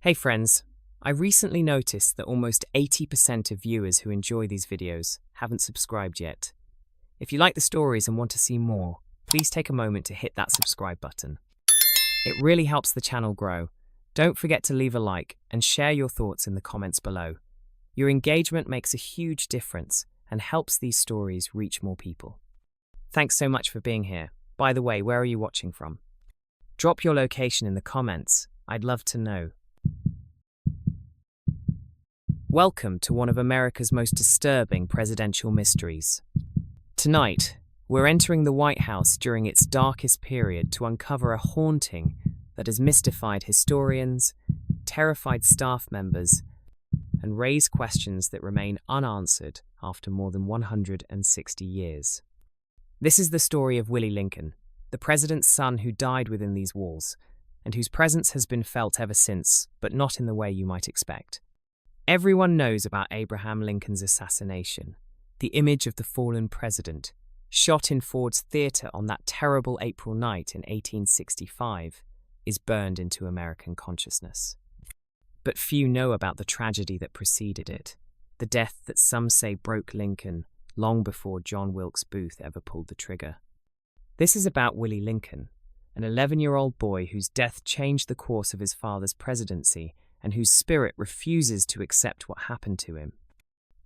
Hey friends, I recently noticed that almost 80% of viewers who enjoy these videos haven't subscribed yet. If you like the stories and want to see more, please take a moment to hit that subscribe button. It really helps the channel grow. Don't forget to leave a like and share your thoughts in the comments below. Your engagement makes a huge difference and helps these stories reach more people. Thanks so much for being here. By the way, where are you watching from? Drop your location in the comments. I'd love to know. Welcome to one of America's most disturbing presidential mysteries. Tonight, we're entering the White House during its darkest period to uncover a haunting that has mystified historians, terrified staff members, and raised questions that remain unanswered after more than 160 years. This is the story of Willie Lincoln, the president's son who died within these walls, and whose presence has been felt ever since, but not in the way you might expect. Everyone knows about Abraham Lincoln's assassination, the image of the fallen president, shot in Ford's Theatre on that terrible April night in 1865, is burned into American consciousness. But few know about the tragedy that preceded it, the death that some say broke Lincoln long before John Wilkes Booth ever pulled the trigger. This is about Willie Lincoln, an 11-year-old boy whose death changed the course of his father's presidency and whose spirit refuses to accept what happened to him.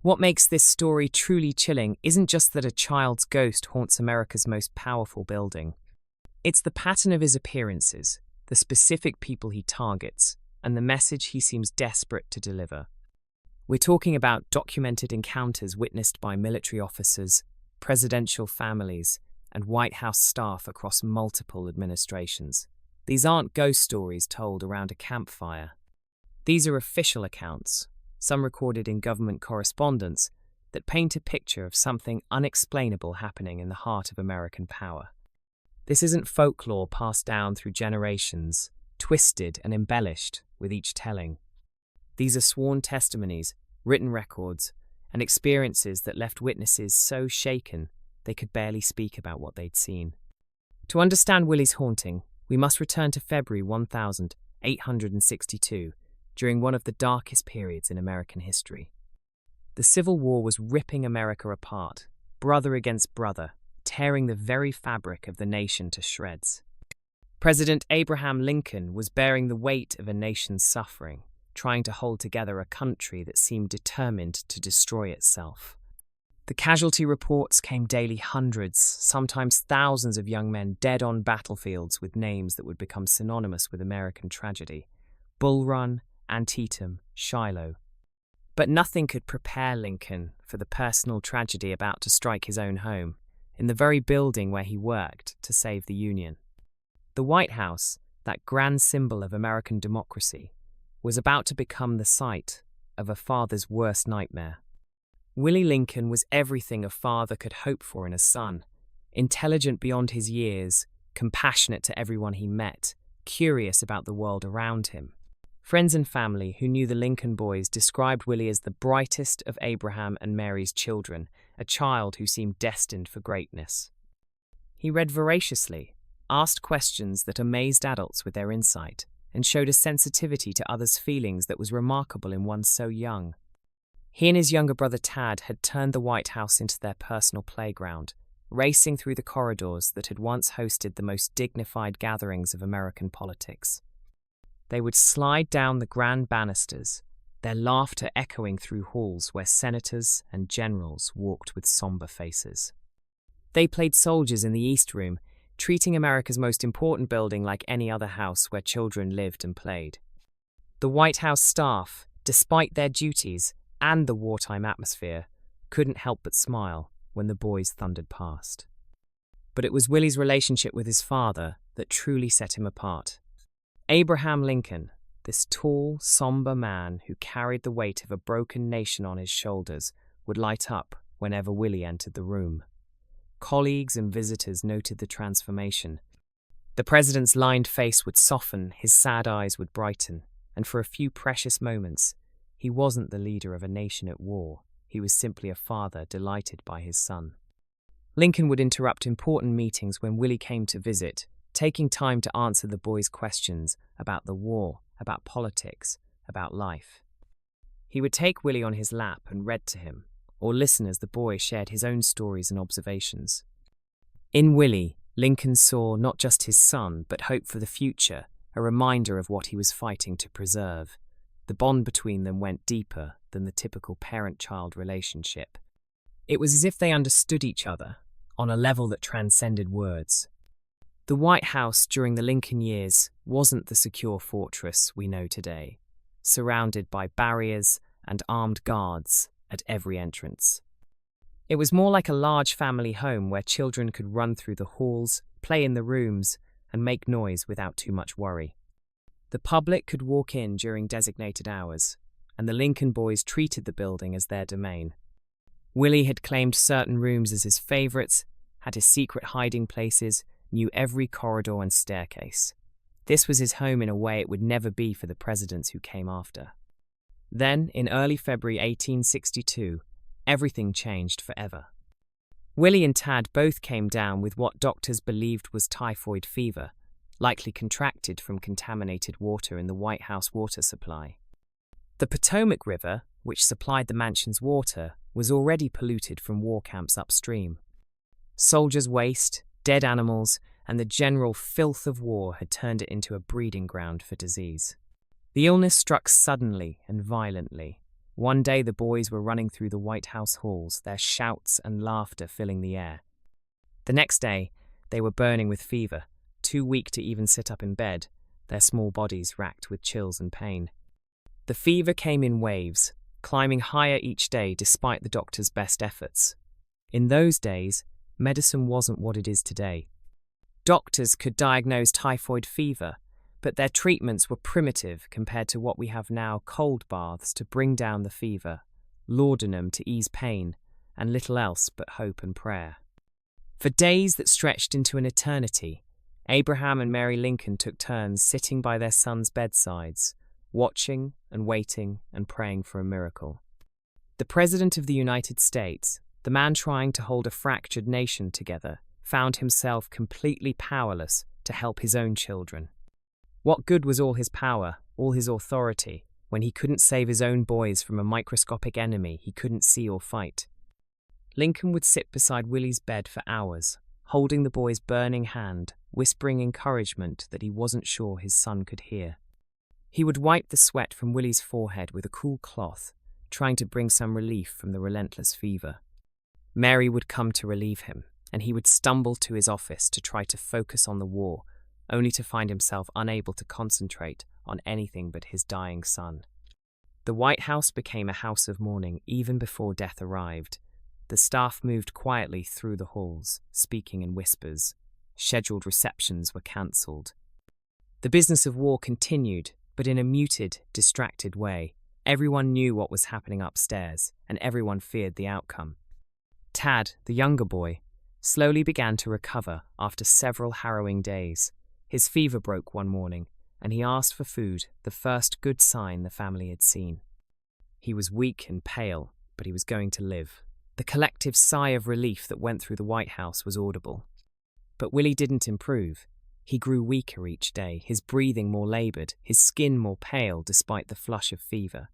What makes this story truly chilling isn't just that a child's ghost haunts America's most powerful building. It's the pattern of his appearances, the specific people he targets, and the message he seems desperate to deliver. We're talking about documented encounters witnessed by military officers, presidential families, and White House staff across multiple administrations. These aren't ghost stories told around a campfire. These are official accounts, some recorded in government correspondence, that paint a picture of something unexplainable happening in the heart of American power. This isn't folklore passed down through generations, twisted and embellished with each telling. These are sworn testimonies, written records, and experiences that left witnesses so shaken they could barely speak about what they'd seen. To understand Willie's haunting, we must return to February 1862, during one of the darkest periods in American history. The Civil War was ripping America apart, brother against brother, tearing the very fabric of the nation to shreds. President Abraham Lincoln was bearing the weight of a nation's suffering, trying to hold together a country that seemed determined to destroy itself. The casualty reports came daily: hundreds, sometimes thousands of young men dead on battlefields with names that would become synonymous with American tragedy: Bull Run, Antietam, Shiloh. But nothing could prepare Lincoln for the personal tragedy about to strike his own home, in the very building where he worked to save the Union. The White House, that grand symbol of American democracy, was about to become the site of a father's worst nightmare. Willie Lincoln was everything a father could hope for in a son: intelligent beyond his years, compassionate to everyone he met, curious about the world around him. Friends and family who knew the Lincoln boys described Willie as the brightest of Abraham and Mary's children, a child who seemed destined for greatness. He read voraciously, asked questions that amazed adults with their insight, and showed a sensitivity to others' feelings that was remarkable in one so young. He and his younger brother Tad had turned the White House into their personal playground, racing through the corridors that had once hosted the most dignified gatherings of American politics. They would slide down the grand banisters, their laughter echoing through halls where senators and generals walked with somber faces. They played soldiers in the East Room, treating America's most important building like any other house where children lived and played. The White House staff, despite their duties and the wartime atmosphere, couldn't help but smile when the boys thundered past. But it was Willie's relationship with his father that truly set him apart. Abraham Lincoln, this tall, somber man who carried the weight of a broken nation on his shoulders, would light up whenever Willie entered the room. Colleagues and visitors noted the transformation. The president's lined face would soften, his sad eyes would brighten, and for a few precious moments, he wasn't the leader of a nation at war. He was simply a father delighted by his son. Lincoln would interrupt important meetings when Willie came to visit, taking time to answer the boys' questions about the war, about politics, about life. He would take Willie on his lap and read to him, or listen as the boy shared his own stories and observations. In Willie, Lincoln saw not just his son, but hope for the future, a reminder of what he was fighting to preserve. The bond between them went deeper than the typical parent-child relationship. It was as if they understood each other on a level that transcended words. The White House during the Lincoln years wasn't the secure fortress we know today, surrounded by barriers and armed guards at every entrance. It was more like a large family home where children could run through the halls, play in the rooms, and make noise without too much worry. The public could walk in during designated hours, and the Lincoln boys treated the building as their domain. Willie had claimed certain rooms as his favourites, had his secret hiding places, knew every corridor and staircase. This was his home in a way it would never be for the presidents who came after. Then, in early February 1862, everything changed forever. Willie and Tad both came down with what doctors believed was typhoid fever, likely contracted from contaminated water in the White House water supply. The Potomac River, which supplied the mansion's water, was already polluted from war camps upstream. Soldiers' waste, dead animals, and the general filth of war had turned it into a breeding ground for disease. The illness struck suddenly and violently. One day the boys were running through the White House halls, their shouts and laughter filling the air. The next day, they were burning with fever, too weak to even sit up in bed, their small bodies racked with chills and pain. The fever came in waves, climbing higher each day despite the doctor's best efforts. In those days, medicine wasn't what it is today. Doctors could diagnose typhoid fever, but their treatments were primitive compared to what we have now: cold baths to bring down the fever, laudanum to ease pain, and little else but hope and prayer. For days that stretched into an eternity, Abraham and Mary Lincoln took turns sitting by their sons' bedsides, watching and waiting and praying for a miracle. The President of the United States, the man trying to hold a fractured nation together, found himself completely powerless to help his own children. What good was all his power, all his authority, when he couldn't save his own boys from a microscopic enemy he couldn't see or fight? Lincoln would sit beside Willie's bed for hours, holding the boy's burning hand, whispering encouragement that he wasn't sure his son could hear. He would wipe the sweat from Willie's forehead with a cool cloth, trying to bring some relief from the relentless fever. Mary would come to relieve him, and he would stumble to his office to try to focus on the war, only to find himself unable to concentrate on anything but his dying son. The White House became a house of mourning even before death arrived. The staff moved quietly through the halls, speaking in whispers. Scheduled receptions were cancelled. The business of war continued, but in a muted, distracted way. Everyone knew what was happening upstairs, and everyone feared the outcome. Tad, the younger boy, slowly began to recover after several harrowing days. His fever broke one morning, and he asked for food, the first good sign the family had seen. He was weak and pale, but he was going to live. The collective sigh of relief that went through the White House was audible. But Willie didn't improve. He grew weaker each day, his breathing more laboured, his skin more pale despite the flush of fever.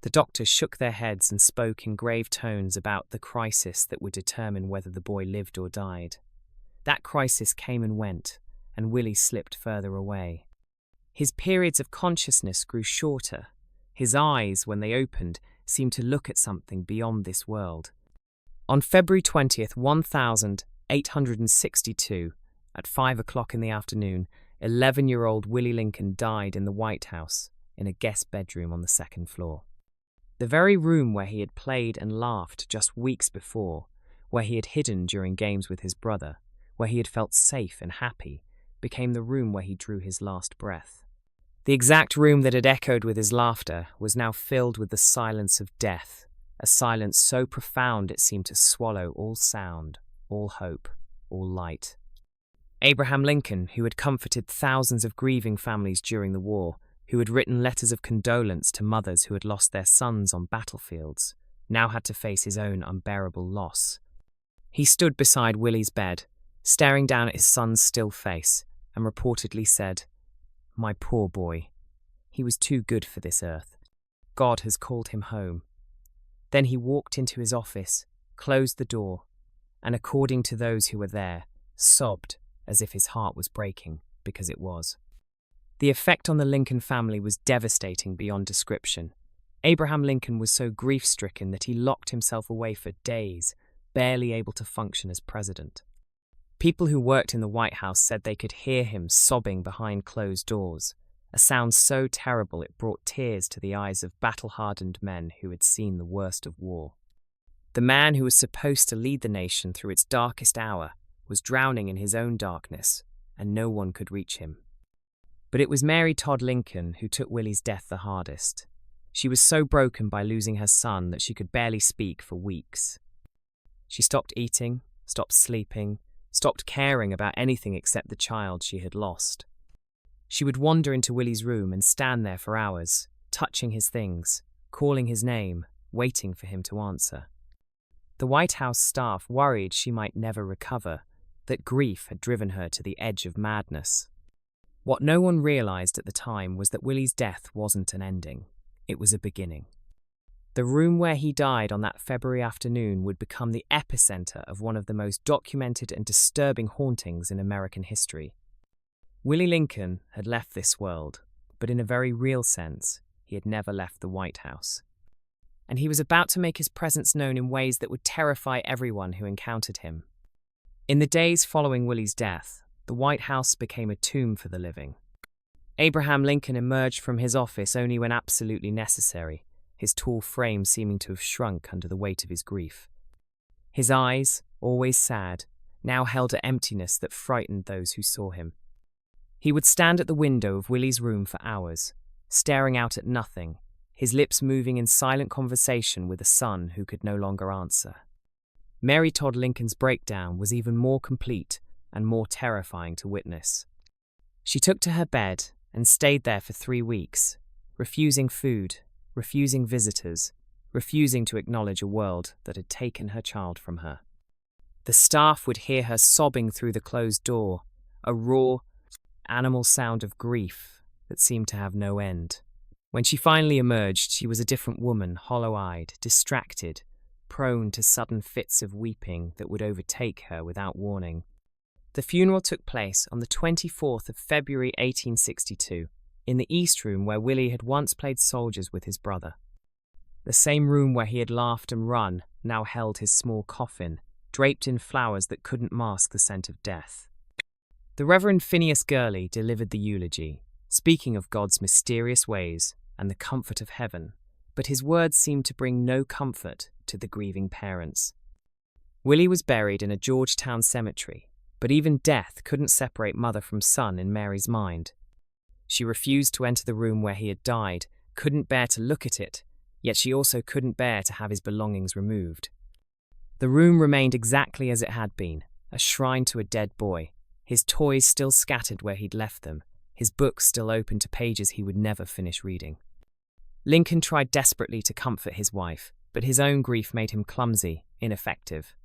The doctors shook their heads and spoke in grave tones about the crisis that would determine whether the boy lived or died. That crisis came and went, and Willie slipped further away. His periods of consciousness grew shorter. His eyes, when they opened, seemed to look at something beyond this world. On February 20th, 1862, at 5 o'clock in the afternoon, 11-year-old Willie Lincoln died in the White House, in a guest bedroom on the second floor. The very room where he had played and laughed just weeks before, where he had hidden during games with his brother, where he had felt safe and happy, became the room where he drew his last breath. The exact room that had echoed with his laughter was now filled with the silence of death, a silence so profound it seemed to swallow all sound, all hope, all light. Abraham Lincoln, who had comforted thousands of grieving families during the war, who had written letters of condolence to mothers who had lost their sons on battlefields, now had to face his own unbearable loss. He stood beside Willie's bed, staring down at his son's still face, and reportedly said, "My poor boy. He was too good for this earth." God has called him home. Then he walked into his office, closed the door, and according to those who were there, sobbed as if his heart was breaking, because it was. The effect on the Lincoln family was devastating beyond description. Abraham Lincoln was so grief-stricken that he locked himself away for days, barely able to function as president. People who worked in the White House said they could hear him sobbing behind closed doors, a sound so terrible it brought tears to the eyes of battle-hardened men who had seen the worst of war. The man who was supposed to lead the nation through its darkest hour was drowning in his own darkness, and no one could reach him. But it was Mary Todd Lincoln who took Willie's death the hardest. She was so broken by losing her son that she could barely speak for weeks. She stopped eating, stopped sleeping, stopped caring about anything except the child she had lost. She would wander into Willie's room and stand there for hours, touching his things, calling his name, waiting for him to answer. The White House staff worried she might never recover, that grief had driven her to the edge of madness. What no one realized at the time was that Willie's death wasn't an ending. It was a beginning. The room where he died on that February afternoon would become the epicenter of one of the most documented and disturbing hauntings in American history. Willie Lincoln had left this world, but in a very real sense, he had never left the White House. And he was about to make his presence known in ways that would terrify everyone who encountered him. In the days following Willie's death, the White House became a tomb for the living. Abraham Lincoln emerged from his office only when absolutely necessary, his tall frame seeming to have shrunk under the weight of his grief. His eyes, always sad, now held an emptiness that frightened those who saw him. He would stand at the window of Willie's room for hours, staring out at nothing, his lips moving in silent conversation with a son who could no longer answer. Mary Todd Lincoln's breakdown was even more complete and more terrifying to witness. She took to her bed and stayed there for 3 weeks, refusing food, refusing visitors, refusing to acknowledge a world that had taken her child from her. The staff would hear her sobbing through the closed door, a raw, animal sound of grief that seemed to have no end. When she finally emerged, she was a different woman, hollow-eyed, distracted, prone to sudden fits of weeping that would overtake her without warning. The funeral took place on the 24th of February 1862, in the East Room where Willie had once played soldiers with his brother. The same room where he had laughed and run now held his small coffin, draped in flowers that couldn't mask the scent of death. The Reverend Phineas Gurley delivered the eulogy, speaking of God's mysterious ways and the comfort of heaven, but his words seemed to bring no comfort to the grieving parents. Willie was buried in a Georgetown cemetery, but even death couldn't separate mother from son in Mary's mind. She refused to enter the room where he had died, couldn't bear to look at it, yet she also couldn't bear to have his belongings removed. The room remained exactly as it had been, a shrine to a dead boy, his toys still scattered where he'd left them, his books still open to pages he would never finish reading. Lincoln tried desperately to comfort his wife, but his own grief made him clumsy, ineffective.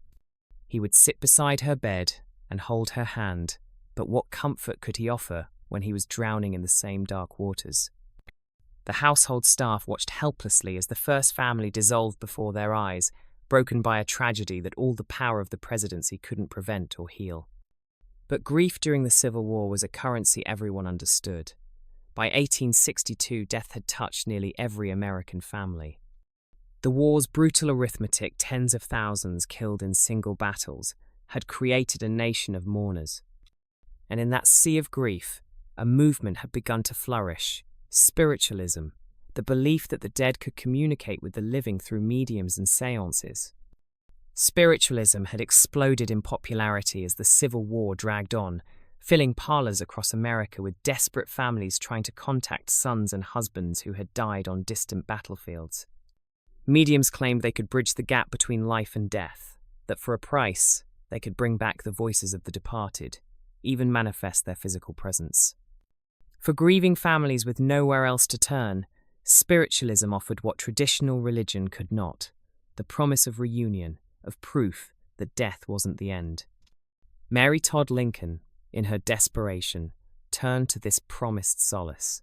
He would sit beside her bed and hold her hand, but what comfort could he offer when he was drowning in the same dark waters? The household staff watched helplessly as the first family dissolved before their eyes, broken by a tragedy that all the power of the presidency couldn't prevent or heal. But grief during the Civil War was a currency everyone understood. By 1862, death had touched nearly every American family. The war's brutal arithmetic, tens of thousands killed in single battles, had created a nation of mourners. And in that sea of grief, a movement had begun to flourish: spiritualism, the belief that the dead could communicate with the living through mediums and seances. Spiritualism had exploded in popularity as the Civil War dragged on, filling parlors across America with desperate families trying to contact sons and husbands who had died on distant battlefields. Mediums claimed they could bridge the gap between life and death, that for a price, they could bring back the voices of the departed, even manifest their physical presence. For grieving families with nowhere else to turn, spiritualism offered what traditional religion could not: the promise of reunion, of proof that death wasn't the end. Mary Todd Lincoln, in her desperation, turned to this promised solace.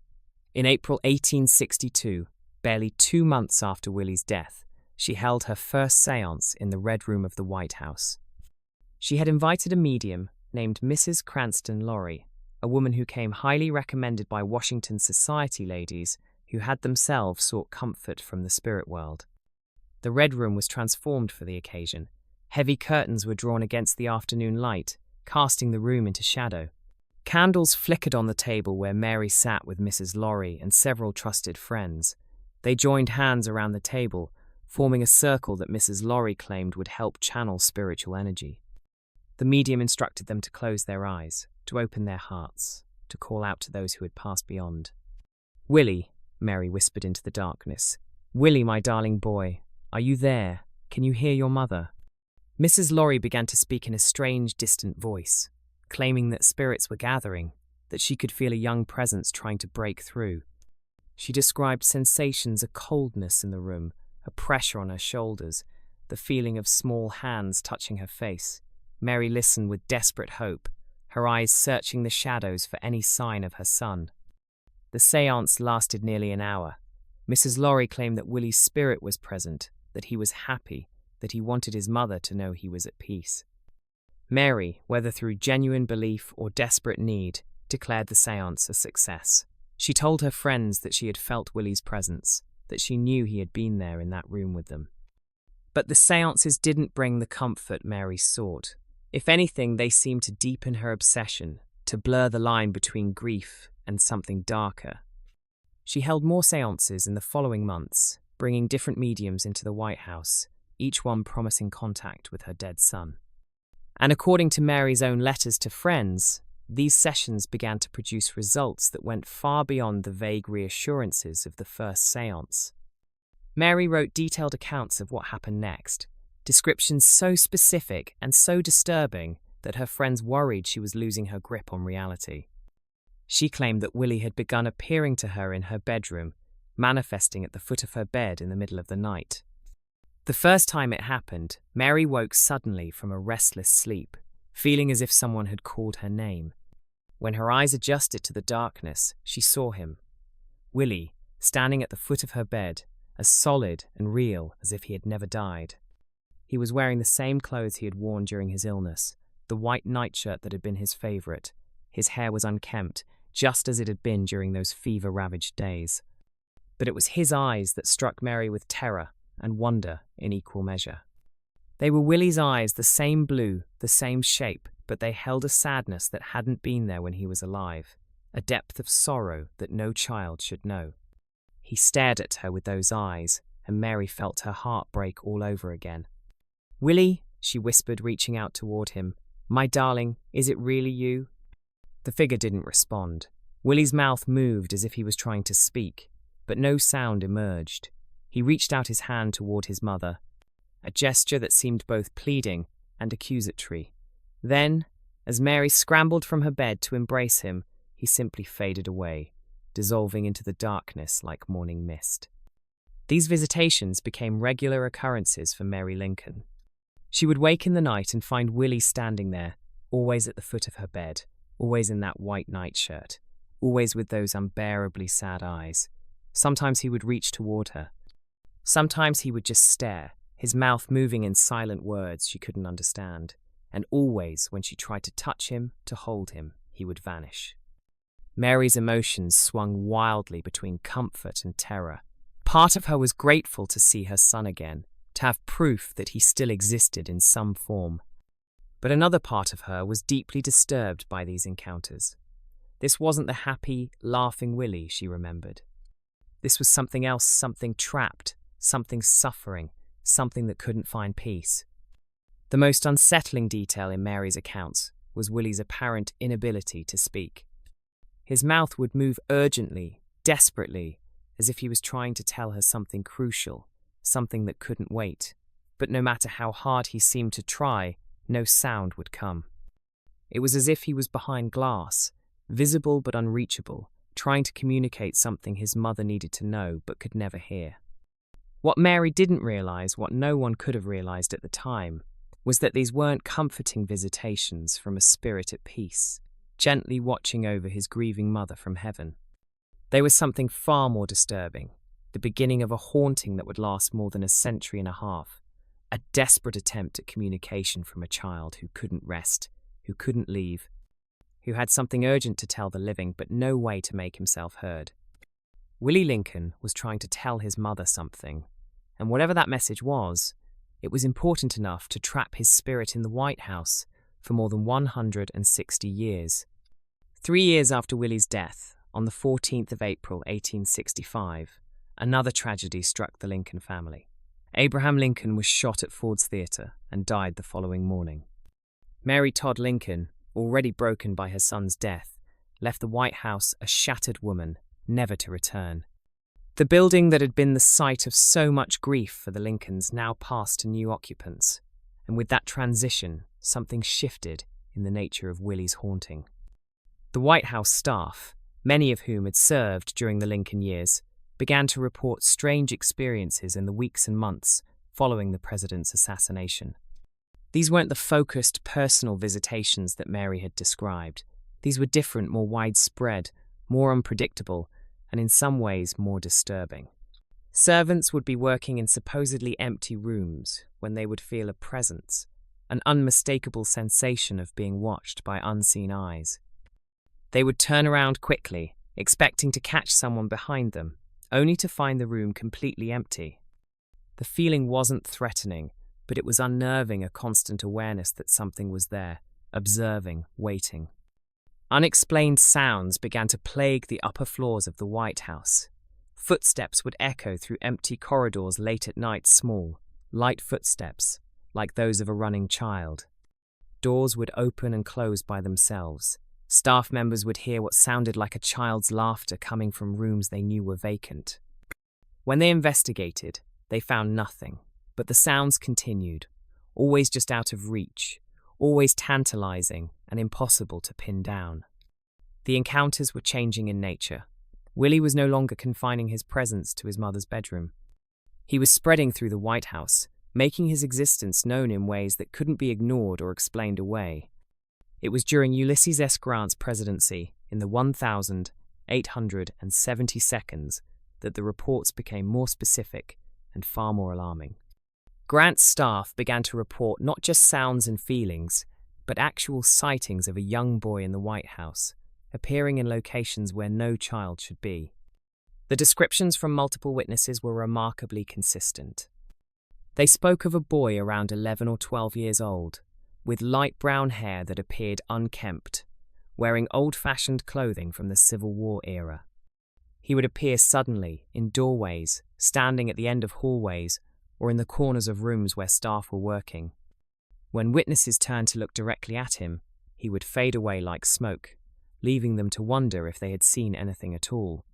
In April 1862, Barely 2 months after Willie's death, she held her first séance in the Red Room of the White House. She had invited a medium named Mrs. Cranston Lorry, a woman who came highly recommended by Washington society ladies who had themselves sought comfort from the spirit world. The Red Room was transformed for the occasion. Heavy curtains were drawn against the afternoon light, casting the room into shadow. Candles flickered on the table where Mary sat with Mrs. Lorry and several trusted friends. They joined hands around the table, forming a circle that Mrs. Lorry claimed would help channel spiritual energy. The medium instructed them to close their eyes, to open their hearts, to call out to those who had passed beyond. "Willie," Mary whispered into the darkness. "Willie, my darling boy, are you there? Can you hear your mother?" Mrs. Lorry began to speak in a strange, distant voice, claiming that spirits were gathering, that she could feel a young presence trying to break through. She described sensations, a coldness in the room, a pressure on her shoulders, the feeling of small hands touching her face. Mary listened with desperate hope, her eyes searching the shadows for any sign of her son. The séance lasted nearly an hour. Mrs. Lorry claimed that Willie's spirit was present, that he was happy, that he wanted his mother to know he was at peace. Mary, whether through genuine belief or desperate need, declared the séance a success. She told her friends that she had felt Willie's presence, that she knew he had been there in that room with them. But the séances didn't bring the comfort Mary sought. If anything, they seemed to deepen her obsession, to blur the line between grief and something darker. She held more séances in the following months, bringing different mediums into the White House, each one promising contact with her dead son. And according to Mary's own letters to friends, these sessions began to produce results that went far beyond the vague reassurances of the first séance. Mary wrote detailed accounts of what happened next, descriptions so specific and so disturbing that her friends worried she was losing her grip on reality. She claimed that Willie had begun appearing to her in her bedroom, manifesting at the foot of her bed in the middle of the night. The first time it happened, Mary woke suddenly from a restless sleep, feeling as if someone had called her name. When her eyes adjusted to the darkness, she saw him, Willie, standing at the foot of her bed, as solid and real as if he had never died. He was wearing the same clothes he had worn during his illness, the white nightshirt that had been his favorite. His hair was unkempt, just as it had been during those fever-ravaged days. But it was his eyes that struck Mary with terror and wonder in equal measure. They were Willie's eyes, the same blue, the same shape, but they held a sadness that hadn't been there when he was alive, a depth of sorrow that no child should know. He stared at her with those eyes, and Mary felt her heart break all over again. "Willie," she whispered, reaching out toward him, "my darling, is it really you?" The figure didn't respond. Willie's mouth moved as if he was trying to speak, but no sound emerged. He reached out his hand toward his mother, a gesture that seemed both pleading and accusatory. Then, as Mary scrambled from her bed to embrace him, he simply faded away, dissolving into the darkness like morning mist. These visitations became regular occurrences for Mary Lincoln. She would wake in the night and find Willie standing there, always at the foot of her bed, always in that white nightshirt, always with those unbearably sad eyes. Sometimes he would reach toward her. Sometimes he would just stare, his mouth moving in silent words she couldn't understand. And always, when she tried to touch him, to hold him, he would vanish. Mary's emotions swung wildly between comfort and terror. Part of her was grateful to see her son again, to have proof that he still existed in some form. But another part of her was deeply disturbed by these encounters. This wasn't the happy, laughing Willie she remembered. This was something else, something trapped, something suffering, something that couldn't find peace. The most unsettling detail in Mary's accounts was Willie's apparent inability to speak. His mouth would move urgently, desperately, as if he was trying to tell her something crucial, something that couldn't wait. But no matter how hard he seemed to try, no sound would come. It was as if he was behind glass, visible but unreachable, trying to communicate something his mother needed to know but could never hear. What Mary didn't realize, what no one could have realized at the time, was that these weren't comforting visitations from a spirit at peace, gently watching over his grieving mother from heaven. They were something far more disturbing, the beginning of a haunting that would last more than a century and a half, a desperate attempt at communication from a child who couldn't rest, who couldn't leave, who had something urgent to tell the living but no way to make himself heard. Willie Lincoln was trying to tell his mother something, and whatever that message was, it was important enough to trap his spirit in the White House for more than 160 years. 3 years after Willie's death, on the 14th of April 1865, another tragedy struck the Lincoln family. Abraham Lincoln was shot at Ford's Theatre and died the following morning. Mary Todd Lincoln, already broken by her son's death, left the White House a shattered woman, never to return. The building that had been the site of so much grief for the Lincolns now passed to new occupants, and with that transition, something shifted in the nature of Willie's haunting. The White House staff, many of whom had served during the Lincoln years, began to report strange experiences in the weeks and months following the president's assassination. These weren't the focused, personal visitations that Mary had described. These were different, more widespread, more unpredictable, and in some ways more disturbing. Servants would be working in supposedly empty rooms when they would feel a presence, an unmistakable sensation of being watched by unseen eyes. They would turn around quickly, expecting to catch someone behind them, only to find the room completely empty. The feeling wasn't threatening, but it was unnerving, a constant awareness that something was there, observing, waiting. Unexplained sounds began to plague the upper floors of the White House. Footsteps would echo through empty corridors late at night, small, light footsteps, like those of a running child. Doors would open and close by themselves. Staff members would hear what sounded like a child's laughter coming from rooms they knew were vacant. When they investigated, they found nothing, but the sounds continued, always just out of reach, always tantalizing and impossible to pin down. The encounters were changing in nature. Willie was no longer confining his presence to his mother's bedroom. He was spreading through the White House, making his existence known in ways that couldn't be ignored or explained away. It was during Ulysses S. Grant's presidency, in the 1,870 that the reports became more specific and far more alarming. Grant's staff began to report not just sounds and feelings, but actual sightings of a young boy in the White House, appearing in locations where no child should be. The descriptions from multiple witnesses were remarkably consistent. They spoke of a boy around 11 or 12 years old, with light brown hair that appeared unkempt, wearing old-fashioned clothing from the Civil War era. He would appear suddenly in doorways, standing at the end of hallways, or in the corners of rooms where staff were working. When witnesses turned to look directly at him, he would fade away like smoke, leaving them to wonder if they had seen anything at all.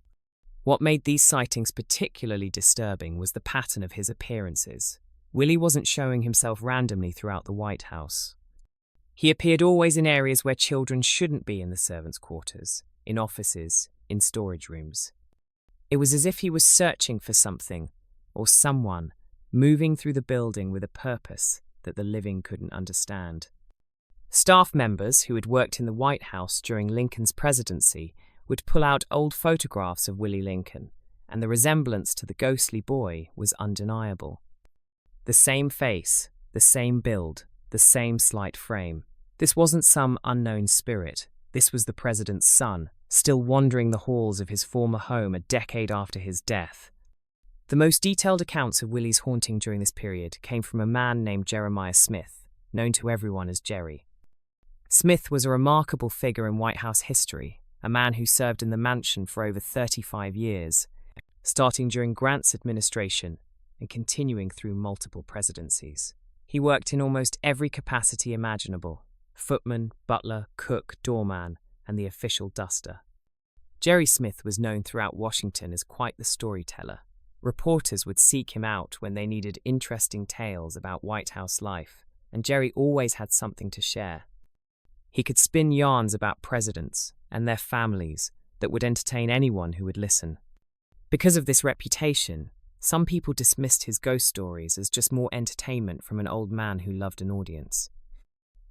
What made these sightings particularly disturbing was the pattern of his appearances. Willie wasn't showing himself randomly throughout the White House. He appeared always in areas where children shouldn't be, in the servants' quarters, in offices, in storage rooms. It was as if he was searching for something, or someone, moving through the building with a purpose that the living couldn't understand. Staff members who had worked in the White House during Lincoln's presidency would pull out old photographs of Willie Lincoln, and the resemblance to the ghostly boy was undeniable. The same face, the same build, the same slight frame. This wasn't some unknown spirit. This was the president's son, still wandering the halls of his former home a decade after his death. The most detailed accounts of Willie's haunting during this period came from a man named Jeremiah Smith, known to everyone as Jerry. Smith was a remarkable figure in White House history, a man who served in the mansion for over 35 years, starting during Grant's administration and continuing through multiple presidencies. He worked in almost every capacity imaginable: footman, butler, cook, doorman, and the official duster. Jerry Smith was known throughout Washington as quite the storyteller. Reporters would seek him out when they needed interesting tales about White House life, and Jerry always had something to share. He could spin yarns about presidents and their families that would entertain anyone who would listen. Because of this reputation, some people dismissed his ghost stories as just more entertainment from an old man who loved an audience.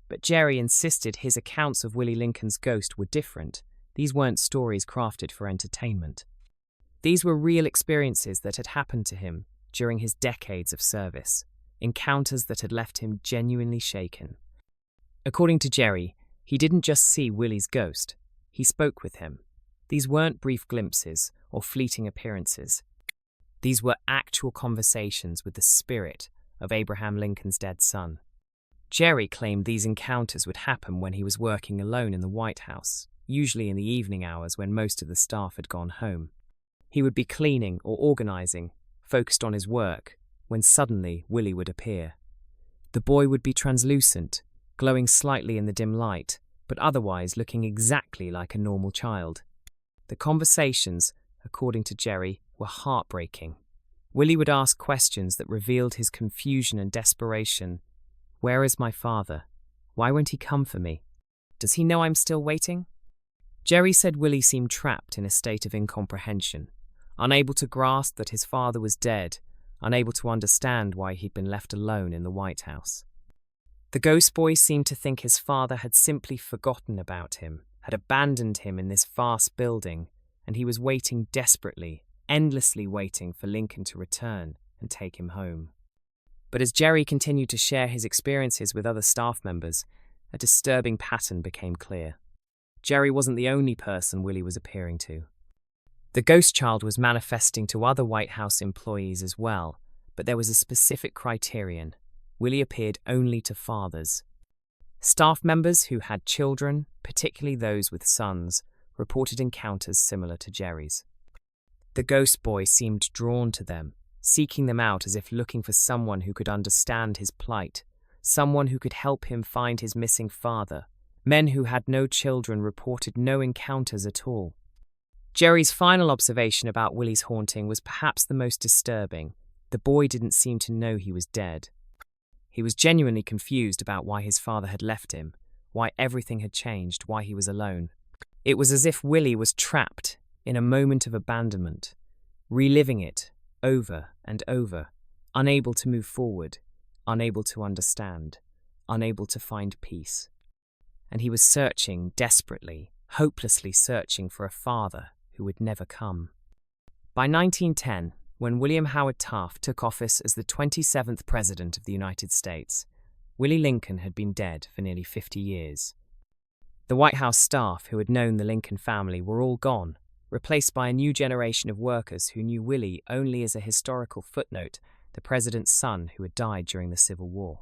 But Jerry insisted his accounts of Willie Lincoln's ghost were different. These weren't stories crafted for entertainment. These were real experiences that had happened to him during his decades of service, encounters that had left him genuinely shaken. According to Jerry, he didn't just see Willie's ghost, he spoke with him. These weren't brief glimpses or fleeting appearances. These were actual conversations with the spirit of Abraham Lincoln's dead son. Jerry claimed these encounters would happen when he was working alone in the White House, usually in the evening hours when most of the staff had gone home. He would be cleaning or organizing, focused on his work, when suddenly Willie would appear. The boy would be translucent, glowing slightly in the dim light, but otherwise looking exactly like a normal child. The conversations, according to Jerry, were heartbreaking. Willie would ask questions that revealed his confusion and desperation. Where is my father? Why won't he come for me? Does he know I'm still waiting? Jerry said Willie seemed trapped in a state of incomprehension, unable to grasp that his father was dead, unable to understand why he'd been left alone in the White House. The ghost boy seemed to think his father had simply forgotten about him, had abandoned him in this vast building, and he was waiting desperately, endlessly waiting for Lincoln to return and take him home. But as Jerry continued to share his experiences with other staff members, a disturbing pattern became clear. Jerry wasn't the only person Willie was appearing to. The ghost child was manifesting to other White House employees as well, but there was a specific criterion. Willie appeared only to fathers. Staff members who had children, particularly those with sons, reported encounters similar to Jerry's. The ghost boy seemed drawn to them, seeking them out as if looking for someone who could understand his plight, someone who could help him find his missing father. Men who had no children reported no encounters at all. Jerry's final observation about Willie's haunting was perhaps the most disturbing. The boy didn't seem to know he was dead. He was genuinely confused about why his father had left him, why everything had changed, why he was alone. It was as if Willie was trapped in a moment of abandonment, reliving it over and over, unable to move forward, unable to understand, unable to find peace. And he was searching desperately, hopelessly searching for a father who would never come. By 1910, when William Howard Taft took office as the 27th President of the United States, Willie Lincoln had been dead for nearly 50 years. The White House staff who had known the Lincoln family were all gone, replaced by a new generation of workers who knew Willie only as a historical footnote, the president's son who had died during the Civil War.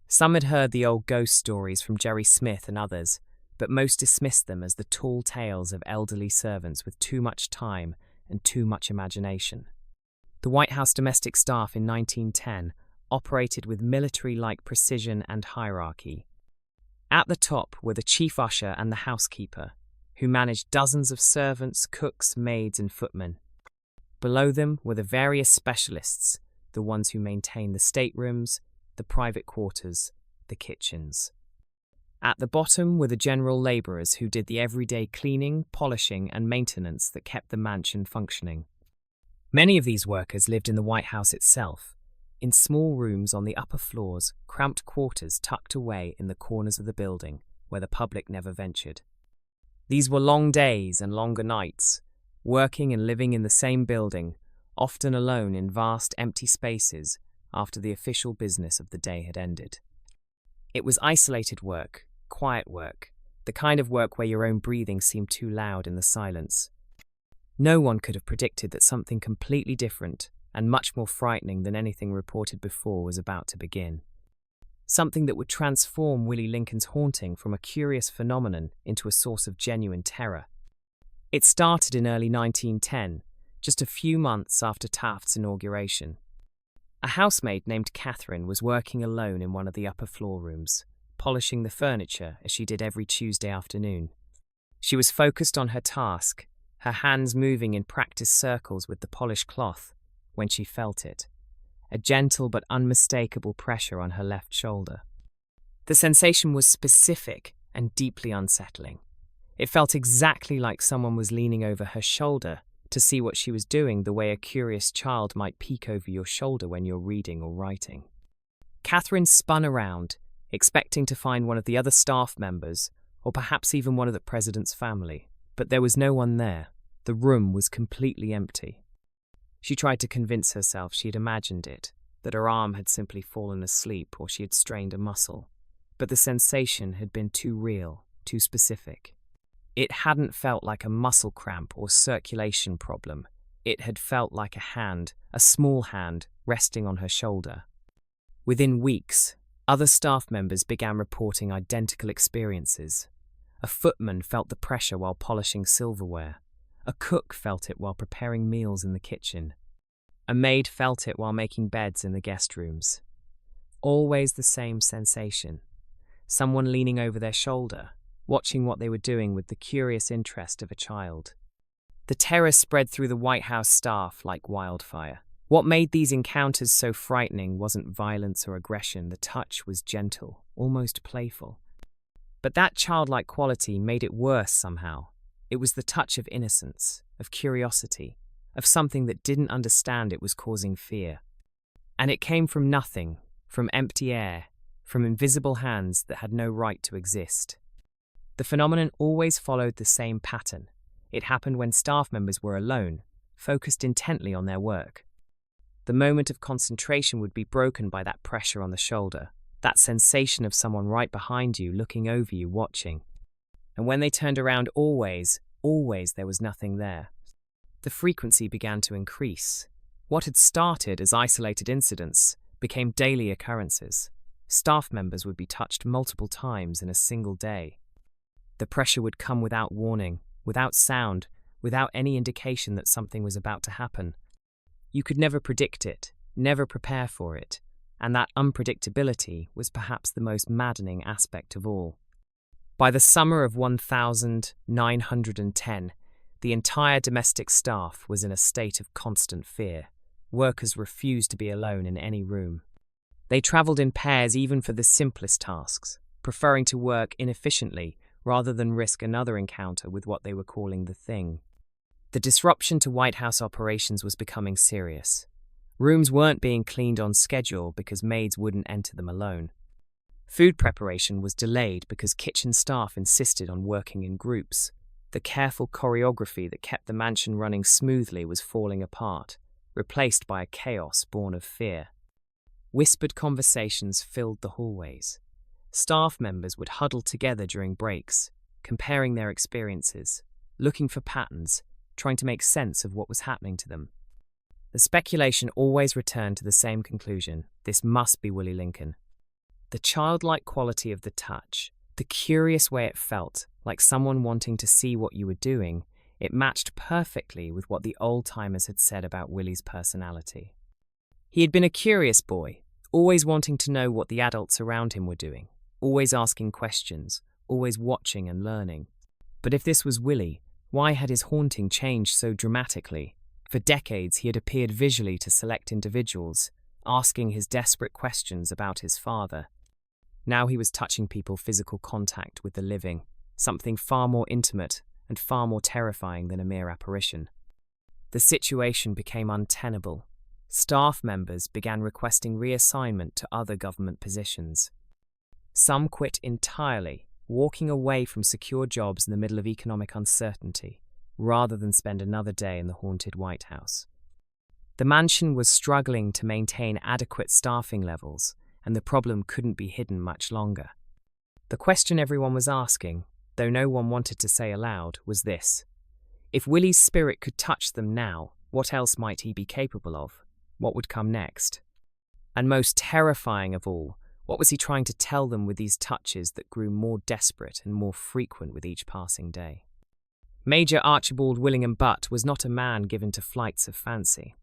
Some had heard the old ghost stories from Jerry Smith and others, but most dismissed them as the tall tales of elderly servants with too much time and too much imagination. The White House domestic staff in 1910 operated with military-like precision and hierarchy. At the top were the chief usher and the housekeeper, who managed dozens of servants, cooks, maids, and footmen. Below them were the various specialists, the ones who maintained the staterooms, the private quarters, the kitchens. At the bottom were the general labourers who did the everyday cleaning, polishing, and maintenance that kept the mansion functioning. Many of these workers lived in the White House itself, in small rooms on the upper floors, cramped quarters tucked away in the corners of the building, where the public never ventured. These were long days and longer nights, working and living in the same building, often alone in vast empty spaces after the official business of the day had ended. It was isolated work, quiet work, the kind of work where your own breathing seemed too loud in the silence. No one could have predicted that something completely different and much more frightening than anything reported before was about to begin. Something that would transform Willie Lincoln's haunting from a curious phenomenon into a source of genuine terror. It started in early 1910, just a few months after Taft's inauguration. A housemaid named Catherine was working alone in one of the upper floor rooms, polishing the furniture as she did every Tuesday afternoon. She was focused on her task, her hands moving in practice circles with the polished cloth, when she felt it, a gentle but unmistakable pressure on her left shoulder. The sensation was specific and deeply unsettling. It felt exactly like someone was leaning over her shoulder to see what she was doing, the way a curious child might peek over your shoulder when you're reading or writing. Catherine spun around, expecting to find one of the other staff members, or perhaps even one of the president's family, but there was no one there. The room was completely empty. She tried to convince herself she had imagined it, that her arm had simply fallen asleep or she had strained a muscle. But the sensation had been too real, too specific. It hadn't felt like a muscle cramp or circulation problem. It had felt like a hand, a small hand, resting on her shoulder. Within weeks, other staff members began reporting identical experiences. A footman felt the pressure while polishing silverware. A cook felt it while preparing meals in the kitchen. A maid felt it while making beds in the guest rooms. Always the same sensation. Someone leaning over their shoulder, watching what they were doing with the curious interest of a child. The terror spread through the White House staff like wildfire. What made these encounters so frightening wasn't violence or aggression. The touch was gentle, almost playful. But that childlike quality made it worse somehow. It was the touch of innocence, of curiosity, of something that didn't understand it was causing fear. And it came from nothing, from empty air, from invisible hands that had no right to exist. The phenomenon always followed the same pattern. It happened when staff members were alone, focused intently on their work. The moment of concentration would be broken by that pressure on the shoulder, that sensation of someone right behind you, looking over you, watching. And when they turned around, always there was nothing there. The frequency began to increase. What had started as isolated incidents became daily occurrences. Staff members would be touched multiple times in a single day. The pressure would come without warning, without sound, without any indication that something was about to happen. You could never predict it, never prepare for it, and that unpredictability was perhaps the most maddening aspect of all. By the summer of 1910, the entire domestic staff was in a state of constant fear. Workers refused to be alone in any room. They travelled in pairs even for the simplest tasks, preferring to work inefficiently rather than risk another encounter with what they were calling the thing. The disruption to White House operations was becoming serious. Rooms weren't being cleaned on schedule because maids wouldn't enter them alone. Food preparation was delayed because kitchen staff insisted on working in groups. The careful choreography that kept the mansion running smoothly was falling apart, replaced by a chaos born of fear. Whispered conversations filled the hallways. Staff members would huddle together during breaks, comparing their experiences, looking for patterns, trying to make sense of what was happening to them. The speculation always returned to the same conclusion: this must be Willie Lincoln. The childlike quality of the touch, the curious way it felt, like someone wanting to see what you were doing, it matched perfectly with what the old-timers had said about Willie's personality. He had been a curious boy, always wanting to know what the adults around him were doing, always asking questions, always watching and learning. But if this was Willie, why had his haunting changed so dramatically? For decades he had appeared visually to select individuals, asking his desperate questions about his father. Now he was touching people, physical contact with the living, something far more intimate and far more terrifying than a mere apparition. The situation became untenable. Staff members began requesting reassignment to other government positions. Some quit entirely, walking away from secure jobs in the middle of economic uncertainty, rather than spend another day in the haunted White House. The mansion was struggling to maintain adequate staffing levels, and the problem couldn't be hidden much longer. The question everyone was asking, though no one wanted to say aloud, was this: if Willie's spirit could touch them now, what else might he be capable of? What would come next? And most terrifying of all, what was he trying to tell them with these touches that grew more desperate and more frequent with each passing day? Major Archibald Willingham Butt was not a man given to flights of fancy.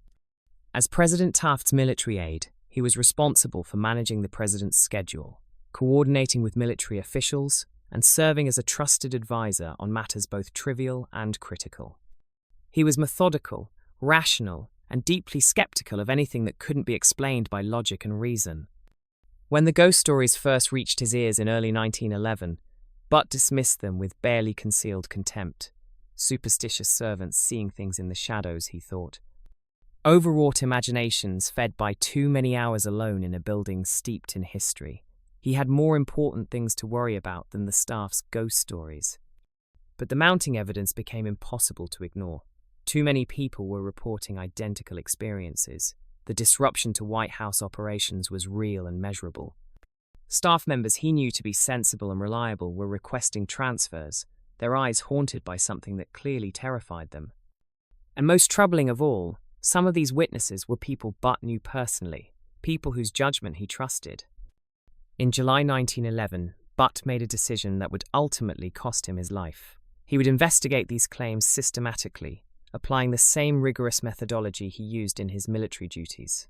As President Taft's military aide, he was responsible for managing the president's schedule, coordinating with military officials, and serving as a trusted advisor on matters both trivial and critical. He was methodical, rational, and deeply skeptical of anything that couldn't be explained by logic and reason. When the ghost stories first reached his ears in early 1911, Butt dismissed them with barely concealed contempt. Superstitious servants seeing things in the shadows, he thought. Overwrought imaginations fed by too many hours alone in a building steeped in history. He had more important things to worry about than the staff's ghost stories. But the mounting evidence became impossible to ignore. Too many people were reporting identical experiences. The disruption to White House operations was real and measurable. Staff members he knew to be sensible and reliable were requesting transfers, their eyes haunted by something that clearly terrified them. And most troubling of all, some of these witnesses were people Butt knew personally, people whose judgment he trusted. In July 1911, Butt made a decision that would ultimately cost him his life. He would investigate these claims systematically, applying the same rigorous methodology he used in his military duties.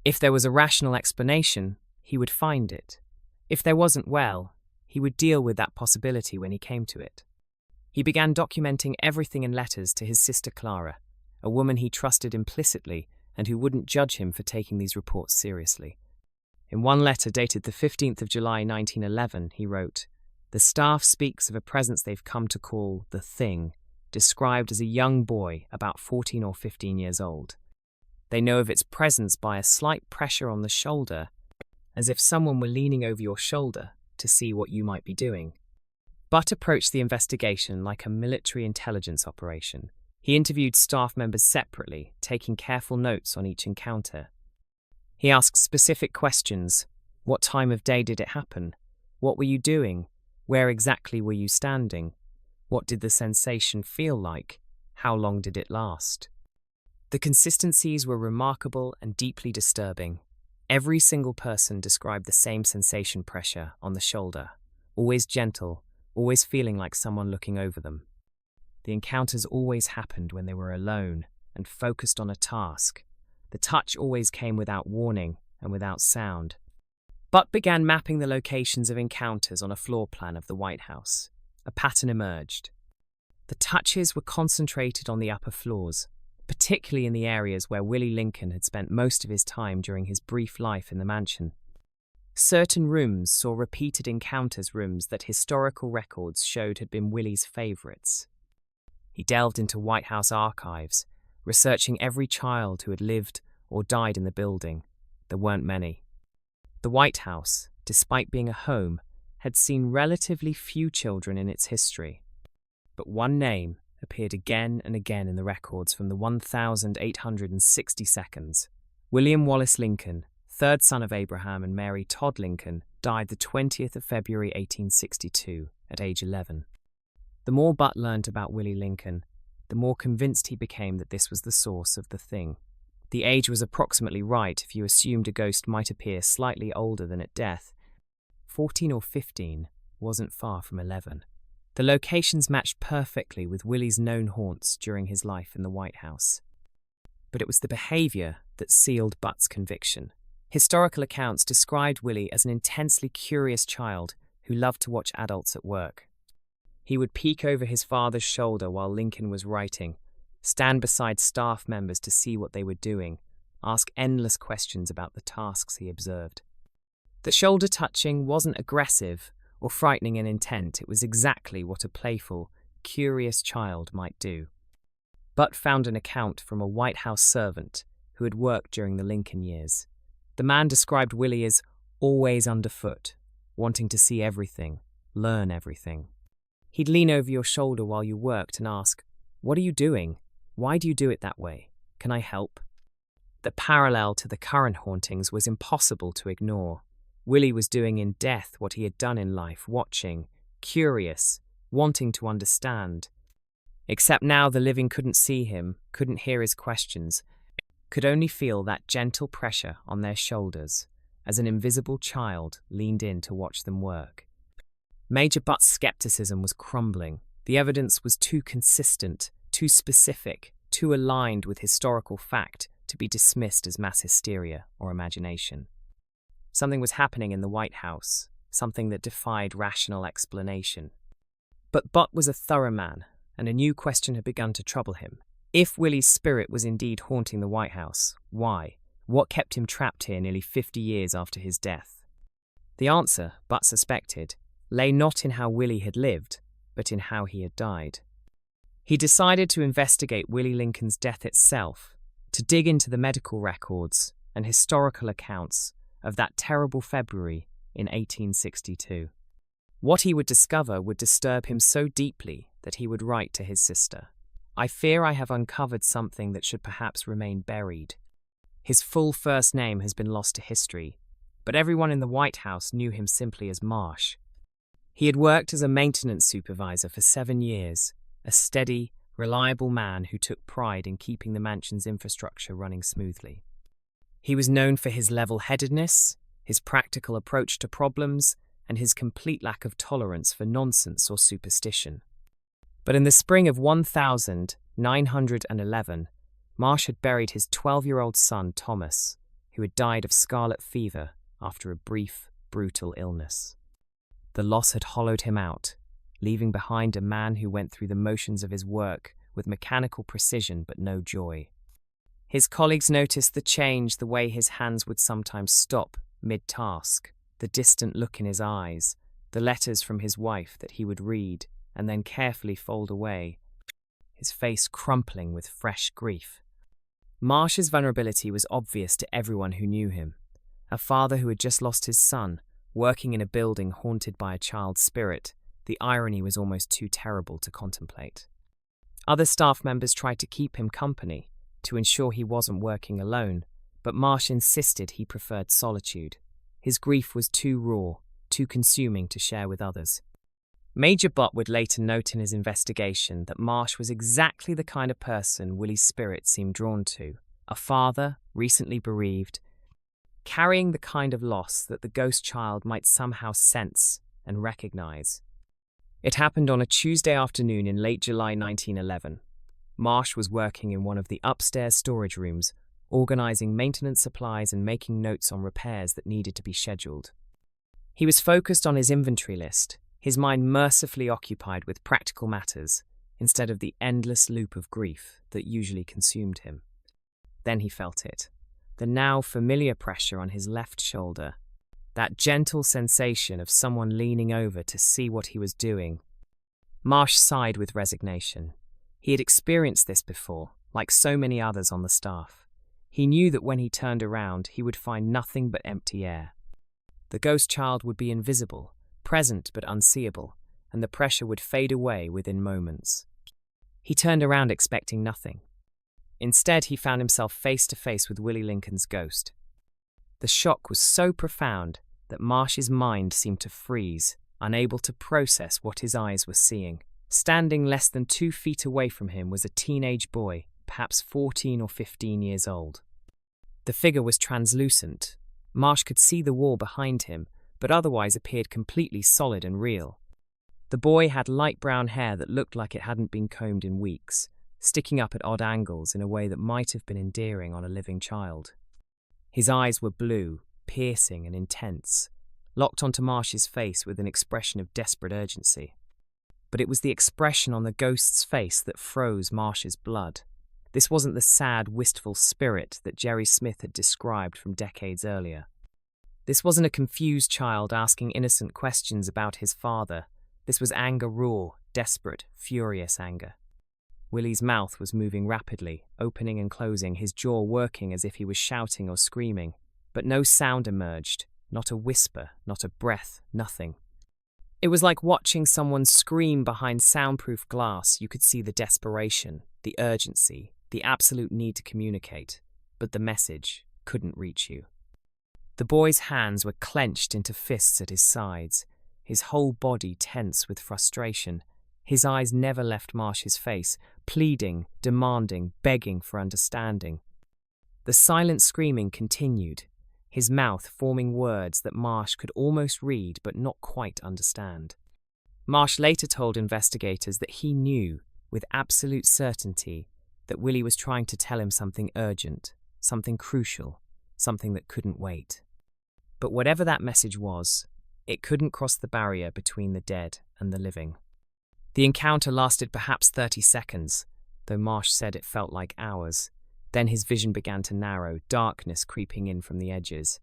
If there was a rational explanation, he would find it. If there wasn't, well, he would deal with that possibility when he came to it. He began documenting everything in letters to his sister Clara, a woman he trusted implicitly and who wouldn't judge him for taking these reports seriously. In one letter dated the 15th of July 1911, he wrote, "The staff speaks of a presence they've come to call the Thing, described as a young boy about 14 or 15 years old. They know of its presence by a slight pressure on the shoulder, as if someone were leaning over your shoulder to see what you might be doing." Butt approached the investigation like a military intelligence operation. He interviewed staff members separately, taking careful notes on each encounter. He asked specific questions. What time of day did it happen? What were you doing? Where exactly were you standing? What did the sensation feel like? How long did it last? The consistencies were remarkable and deeply disturbing. Every single person described the same sensation: pressure on the shoulder, always gentle, always feeling like someone looking over them. The encounters always happened when they were alone and focused on a task. The touch always came without warning and without sound. Butt began mapping the locations of encounters on a floor plan of the White House. A pattern emerged. The touches were concentrated on the upper floors, particularly in the areas where Willie Lincoln had spent most of his time during his brief life in the mansion. Certain rooms saw repeated encounters, rooms that historical records showed had been Willie's favorites. He delved into White House archives, researching every child who had lived or died in the building. There weren't many. The White House, despite being a home, had seen relatively few children in its history. But one name appeared again and again in the records from the 1,860 seconds. William Wallace Lincoln, third son of Abraham and Mary Todd Lincoln, died the 20th of February 1862 at age 11. The more Butt learned about Willie Lincoln, the more convinced he became that this was the source of the Thing. The age was approximately right if you assumed a ghost might appear slightly older than at death. 14 or 15 wasn't far from 11. The locations matched perfectly with Willie's known haunts during his life in the White House. But it was the behavior that sealed Butt's conviction. Historical accounts described Willie as an intensely curious child who loved to watch adults at work. He would peek over his father's shoulder while Lincoln was writing, stand beside staff members to see what they were doing, ask endless questions about the tasks he observed. The shoulder touching wasn't aggressive or frightening in intent. It was exactly what a playful, curious child might do. Butt found an account from a White House servant who had worked during the Lincoln years. The man described Willie as always underfoot, wanting to see everything, learn everything. He'd lean over your shoulder while you worked and ask, "What are you doing? Why do you do it that way? Can I help?" The parallel to the current hauntings was impossible to ignore. Willie was doing in death what he had done in life, watching, curious, wanting to understand. Except now the living couldn't see him, couldn't hear his questions, could only feel that gentle pressure on their shoulders as an invisible child leaned in to watch them work. Major Butt's skepticism was crumbling. The evidence was too consistent, too specific, too aligned with historical fact to be dismissed as mass hysteria or imagination. Something was happening in the White House, something that defied rational explanation. But Butt was a thorough man, and a new question had begun to trouble him. If Willie's spirit was indeed haunting the White House, why? What kept him trapped here nearly 50 years after his death? The answer, Butt suspected, lay not in how Willie had lived, but in how he had died. He decided to investigate Willie Lincoln's death itself, to dig into the medical records and historical accounts of that terrible February in 1862. What he would discover would disturb him so deeply that he would write to his sister. I fear I have uncovered something that should perhaps remain buried. His full first name has been lost to history, but everyone in the White House knew him simply as Marsh. He had worked as a maintenance supervisor for 7 years, a steady, reliable man who took pride in keeping the mansion's infrastructure running smoothly. He was known for his level-headedness, his practical approach to problems, and his complete lack of tolerance for nonsense or superstition. But in the spring of 1911, Marsh had buried his 12-year-old son, Thomas, who had died of scarlet fever after a brief, brutal illness. The loss had hollowed him out, leaving behind a man who went through the motions of his work with mechanical precision but no joy. His colleagues noticed the change, the way his hands would sometimes stop mid-task, the distant look in his eyes, the letters from his wife that he would read and then carefully fold away, his face crumpling with fresh grief. Marsh's vulnerability was obvious to everyone who knew him. A father who had just lost his son, working in a building haunted by a child's spirit, the irony was almost too terrible to contemplate. Other staff members tried to keep him company, to ensure he wasn't working alone, but Marsh insisted he preferred solitude. His grief was too raw, too consuming to share with others. Major Bott would later note in his investigation that Marsh was exactly the kind of person Willie's spirit seemed drawn to, a father, recently bereaved, carrying the kind of loss that the ghost child might somehow sense and recognize. It happened on a Tuesday afternoon in late July 1911. Marsh was working in one of the upstairs storage rooms, organizing maintenance supplies and making notes on repairs that needed to be scheduled. He was focused on his inventory list, his mind mercifully occupied with practical matters instead of the endless loop of grief that usually consumed him. Then he felt it, the now familiar pressure on his left shoulder, that gentle sensation of someone leaning over to see what he was doing. Marsh sighed with resignation. He had experienced this before, like so many others on the staff. He knew that when he turned around, he would find nothing but empty air. The ghost child would be invisible, present but unseeable, and the pressure would fade away within moments. He turned around expecting nothing. Instead, he found himself face to face with Willie Lincoln's ghost. The shock was so profound that Marsh's mind seemed to freeze, unable to process what his eyes were seeing. Standing less than 2 feet away from him was a teenage boy, perhaps 14 or 15 years old. The figure was translucent. Marsh could see the wall behind him, but otherwise appeared completely solid and real. The boy had light brown hair that looked like it hadn't been combed in weeks, sticking up at odd angles in a way that might have been endearing on a living child. His eyes were blue, piercing and intense, locked onto Marsh's face with an expression of desperate urgency. But it was the expression on the ghost's face that froze Marsh's blood. This wasn't the sad, wistful spirit that Jerry Smith had described from decades earlier. This wasn't a confused child asking innocent questions about his father. This was anger raw, desperate, furious anger. Willie's mouth was moving rapidly, opening and closing, his jaw working as if he was shouting or screaming. But no sound emerged, not a whisper, not a breath, nothing. It was like watching someone scream behind soundproof glass. You could see the desperation, the urgency, the absolute need to communicate, but the message couldn't reach you. The boy's hands were clenched into fists at his sides, his whole body tense with frustration. His eyes never left Marsh's face, pleading, demanding, begging for understanding. The silent screaming continued, his mouth forming words that Marsh could almost read but not quite understand. Marsh later told investigators that he knew, with absolute certainty, that Willie was trying to tell him something urgent, something crucial, something that couldn't wait. But whatever that message was, it couldn't cross the barrier between the dead and the living. The encounter lasted perhaps 30 seconds, though Marsh said it felt like hours. Then his vision began to narrow, darkness creeping in from the edges.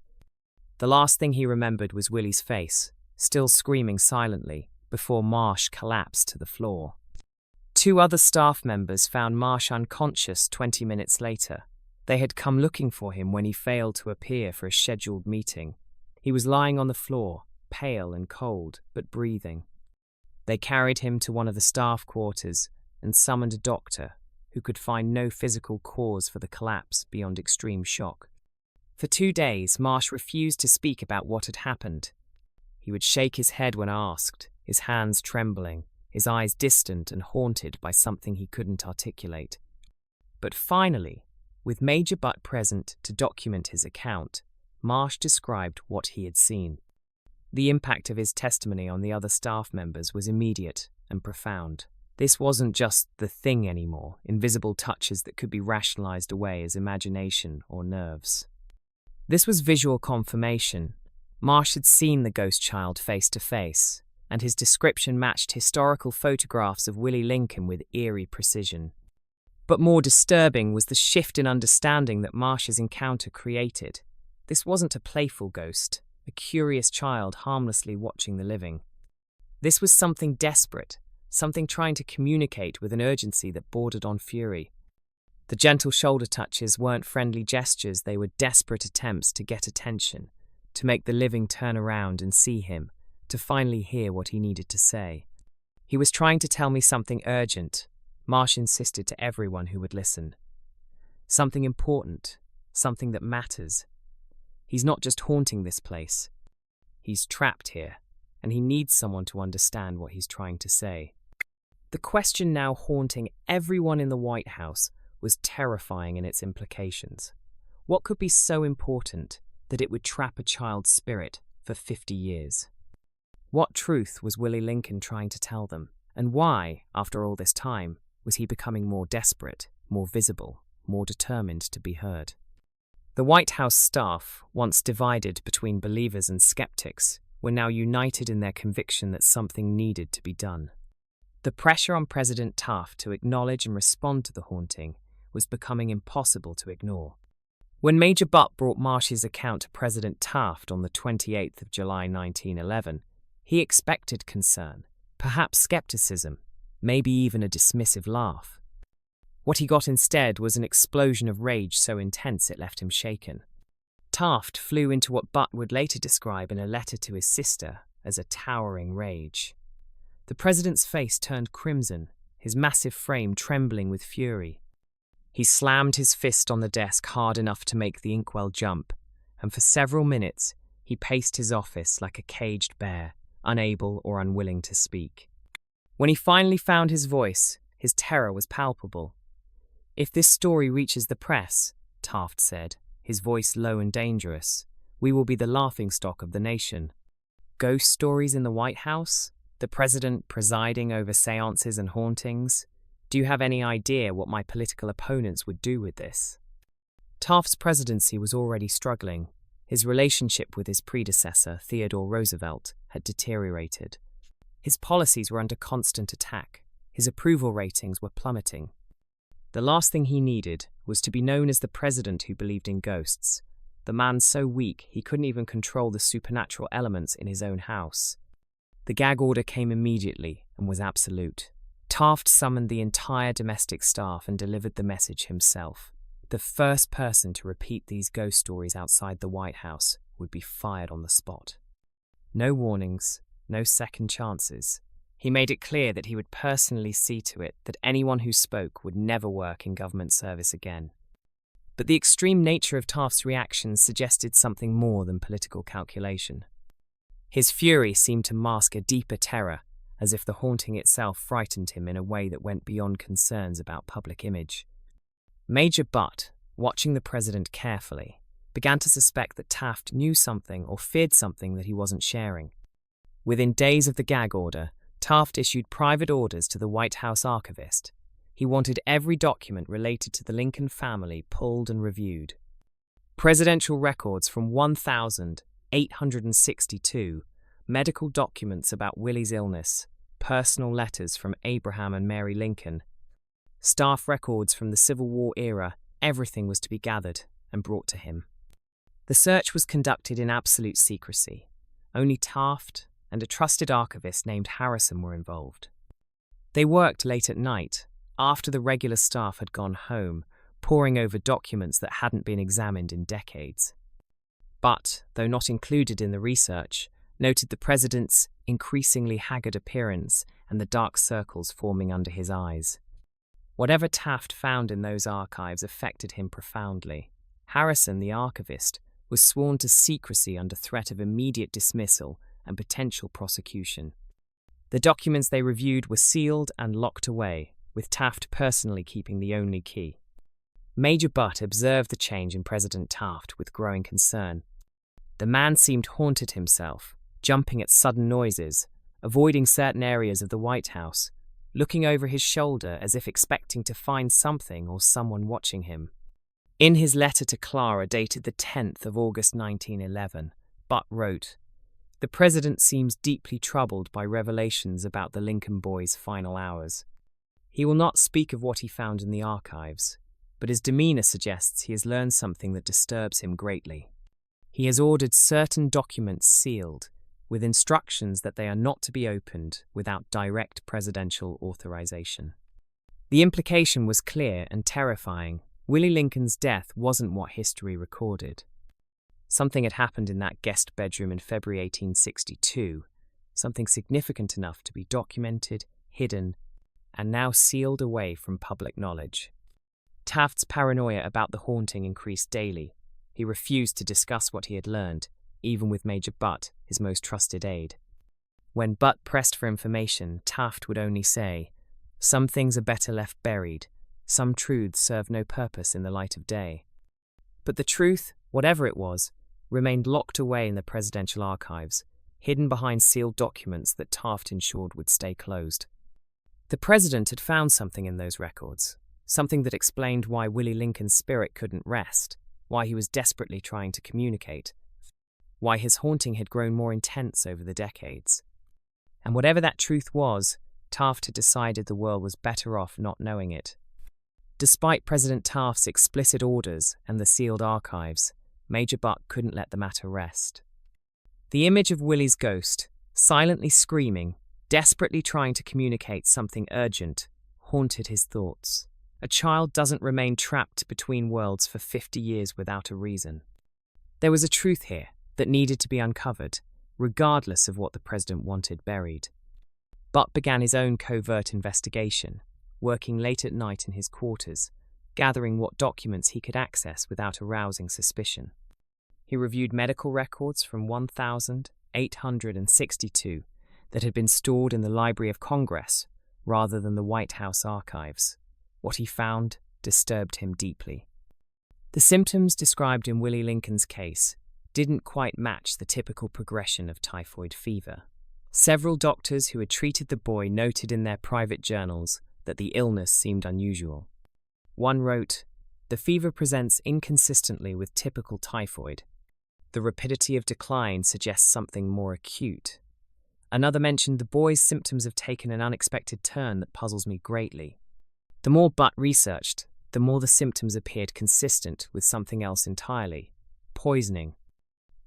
The last thing he remembered was Willie's face, still screaming silently, before Marsh collapsed to the floor. 2 other staff members found Marsh unconscious 20 minutes later. They had come looking for him when he failed to appear for a scheduled meeting. He was lying on the floor, pale and cold, but breathing. They carried him to one of the staff quarters and summoned a doctor, who could find no physical cause for the collapse beyond extreme shock. For 2 days, Marsh refused to speak about what had happened. He would shake his head when asked, his hands trembling, his eyes distant and haunted by something he couldn't articulate. But finally, with Major Butt present to document his account, Marsh described what he had seen. The impact of his testimony on the other staff members was immediate and profound. This wasn't just the thing anymore, invisible touches that could be rationalized away as imagination or nerves. This was visual confirmation. Marsh had seen the ghost child face to face, and his description matched historical photographs of Willie Lincoln with eerie precision. But more disturbing was the shift in understanding that Marsh's encounter created. This wasn't a playful ghost, a curious child harmlessly watching the living. This was something desperate, something trying to communicate with an urgency that bordered on fury. The gentle shoulder touches weren't friendly gestures, they were desperate attempts to get attention, to make the living turn around and see him, to finally hear what he needed to say. He was trying to tell me something urgent, Marsh insisted to everyone who would listen. Something important, something that matters. He's not just haunting this place. He's trapped here, and he needs someone to understand what he's trying to say. The question now haunting everyone in the White House was terrifying in its implications. What could be so important that it would trap a child's spirit for 50 years? What truth was Willie Lincoln trying to tell them? And why, after all this time, was he becoming more desperate, more visible, more determined to be heard? The White House staff, once divided between believers and skeptics, were now united in their conviction that something needed to be done. The pressure on President Taft to acknowledge and respond to the haunting was becoming impossible to ignore. When Major Butt brought Marsh's account to President Taft on the 28th of July 1911, he expected concern, perhaps skepticism, maybe even a dismissive laugh. What he got instead was an explosion of rage so intense it left him shaken. Taft flew into what Butt would later describe in a letter to his sister as a towering rage. The president's face turned crimson, his massive frame trembling with fury. He slammed his fist on the desk hard enough to make the inkwell jump, and for several minutes he paced his office like a caged bear, unable or unwilling to speak. When he finally found his voice, his terror was palpable. "If this story reaches the press," Taft said, his voice low and dangerous, "we will be the laughingstock of the nation." Ghost stories in the White House? The president presiding over seances and hauntings? Do you have any idea what my political opponents would do with this? Taft's presidency was already struggling. His relationship with his predecessor, Theodore Roosevelt, had deteriorated. His policies were under constant attack. His approval ratings were plummeting. The last thing he needed was to be known as the president who believed in ghosts, the man so weak he couldn't even control the supernatural elements in his own house. The gag order came immediately and was absolute. Taft summoned the entire domestic staff and delivered the message himself. The first person to repeat these ghost stories outside the White House would be fired on the spot. No warnings, no second chances. He made it clear that he would personally see to it that anyone who spoke would never work in government service again. But the extreme nature of Taft's reactions suggested something more than political calculation. His fury seemed to mask a deeper terror, as if the haunting itself frightened him in a way that went beyond concerns about public image. Major Butt, watching the president carefully, began to suspect that Taft knew something or feared something that he wasn't sharing. Within days of the gag order, Taft issued private orders to the White House archivist. He wanted every document related to the Lincoln family pulled and reviewed. Presidential records from 1,862, medical documents about Willie's illness, personal letters from Abraham and Mary Lincoln, staff records from the Civil War era, everything was to be gathered and brought to him. The search was conducted in absolute secrecy. Only Taft and a trusted archivist named Harrison were involved. They worked late at night, after the regular staff had gone home, poring over documents that hadn't been examined in decades. But, though not included in the research, noted the president's increasingly haggard appearance and the dark circles forming under his eyes. Whatever Taft found in those archives affected him profoundly. Harrison, the archivist, was sworn to secrecy under threat of immediate dismissal and potential prosecution. The documents they reviewed were sealed and locked away, with Taft personally keeping the only key. Major Butt observed the change in President Taft with growing concern. The man seemed haunted himself, jumping at sudden noises, avoiding certain areas of the White House, looking over his shoulder as if expecting to find something or someone watching him. In his letter to Clara dated the 10th of August 1911, Butt wrote, "The president seems deeply troubled by revelations about the Lincoln boys' final hours. He will not speak of what he found in the archives, but his demeanor suggests he has learned something that disturbs him greatly. He has ordered certain documents sealed, with instructions that they are not to be opened without direct presidential authorization." The implication was clear and terrifying. Willie Lincoln's death wasn't what history recorded. Something had happened in that guest bedroom in February 1862, something significant enough to be documented, hidden, and now sealed away from public knowledge. Taft's paranoia about the haunting increased daily. He refused to discuss what he had learned, even with Major Butt, his most trusted aide. When Butt pressed for information, Taft would only say, "Some things are better left buried. Some truths serve no purpose in the light of day." But the truth, whatever it was, remained locked away in the presidential archives, hidden behind sealed documents that Taft ensured would stay closed. The president had found something in those records, something that explained why Willie Lincoln's spirit couldn't rest, why he was desperately trying to communicate, why his haunting had grown more intense over the decades. And whatever that truth was, Taft had decided the world was better off not knowing it. Despite President Taft's explicit orders and the sealed archives, Major Butt couldn't let the matter rest. The image of Willie's ghost, silently screaming, desperately trying to communicate something urgent, haunted his thoughts. A child doesn't remain trapped between worlds for 50 years without a reason. There was a truth here that needed to be uncovered, regardless of what the president wanted buried. Butt began his own covert investigation, working late at night in his quarters, gathering what documents he could access without arousing suspicion. He reviewed medical records from 1,862 that had been stored in the Library of Congress rather than the White House archives. What he found disturbed him deeply. The symptoms described in Willie Lincoln's case didn't quite match the typical progression of typhoid fever. Several doctors who had treated the boy noted in their private journals that the illness seemed unusual. One wrote, "The fever presents inconsistently with typical typhoid. The rapidity of decline suggests something more acute." Another mentioned, "The boy's symptoms have taken an unexpected turn that puzzles me greatly." The more Butt researched, the more the symptoms appeared consistent with something else entirely: poisoning.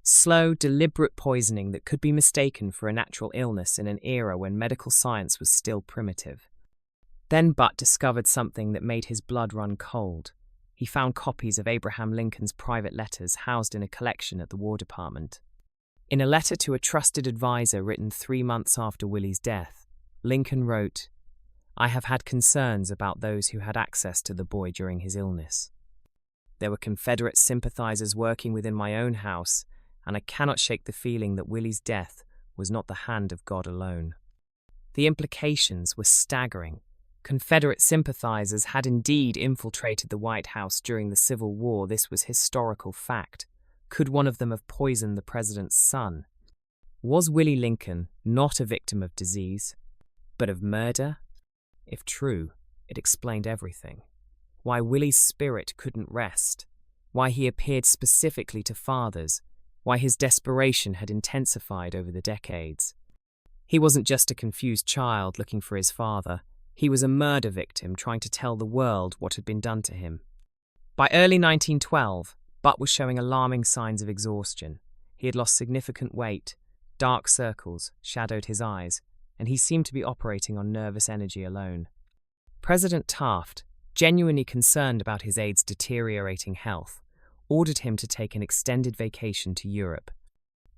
Slow, deliberate poisoning that could be mistaken for a natural illness in an era when medical science was still primitive. Then Butt discovered something that made his blood run cold. He found copies of Abraham Lincoln's private letters housed in a collection at the War Department. In a letter to a trusted advisor written 3 months after Willie's death, Lincoln wrote, "I have had concerns about those who had access to the boy during his illness. There were Confederate sympathizers working within my own house, and I cannot shake the feeling that Willie's death was not the hand of God alone." The implications were staggering. Confederate sympathizers had indeed infiltrated the White House during the Civil War. This was historical fact. Could one of them have poisoned the president's son? Was Willie Lincoln not a victim of disease, but of murder? If true, it explained everything. Why Willie's spirit couldn't rest, why he appeared specifically to fathers, why his desperation had intensified over the decades. He wasn't just a confused child looking for his father. He was a murder victim trying to tell the world what had been done to him. By early 1912, Butt was showing alarming signs of exhaustion. He had lost significant weight, dark circles shadowed his eyes, and he seemed to be operating on nervous energy alone. President Taft, genuinely concerned about his aide's deteriorating health, ordered him to take an extended vacation to Europe.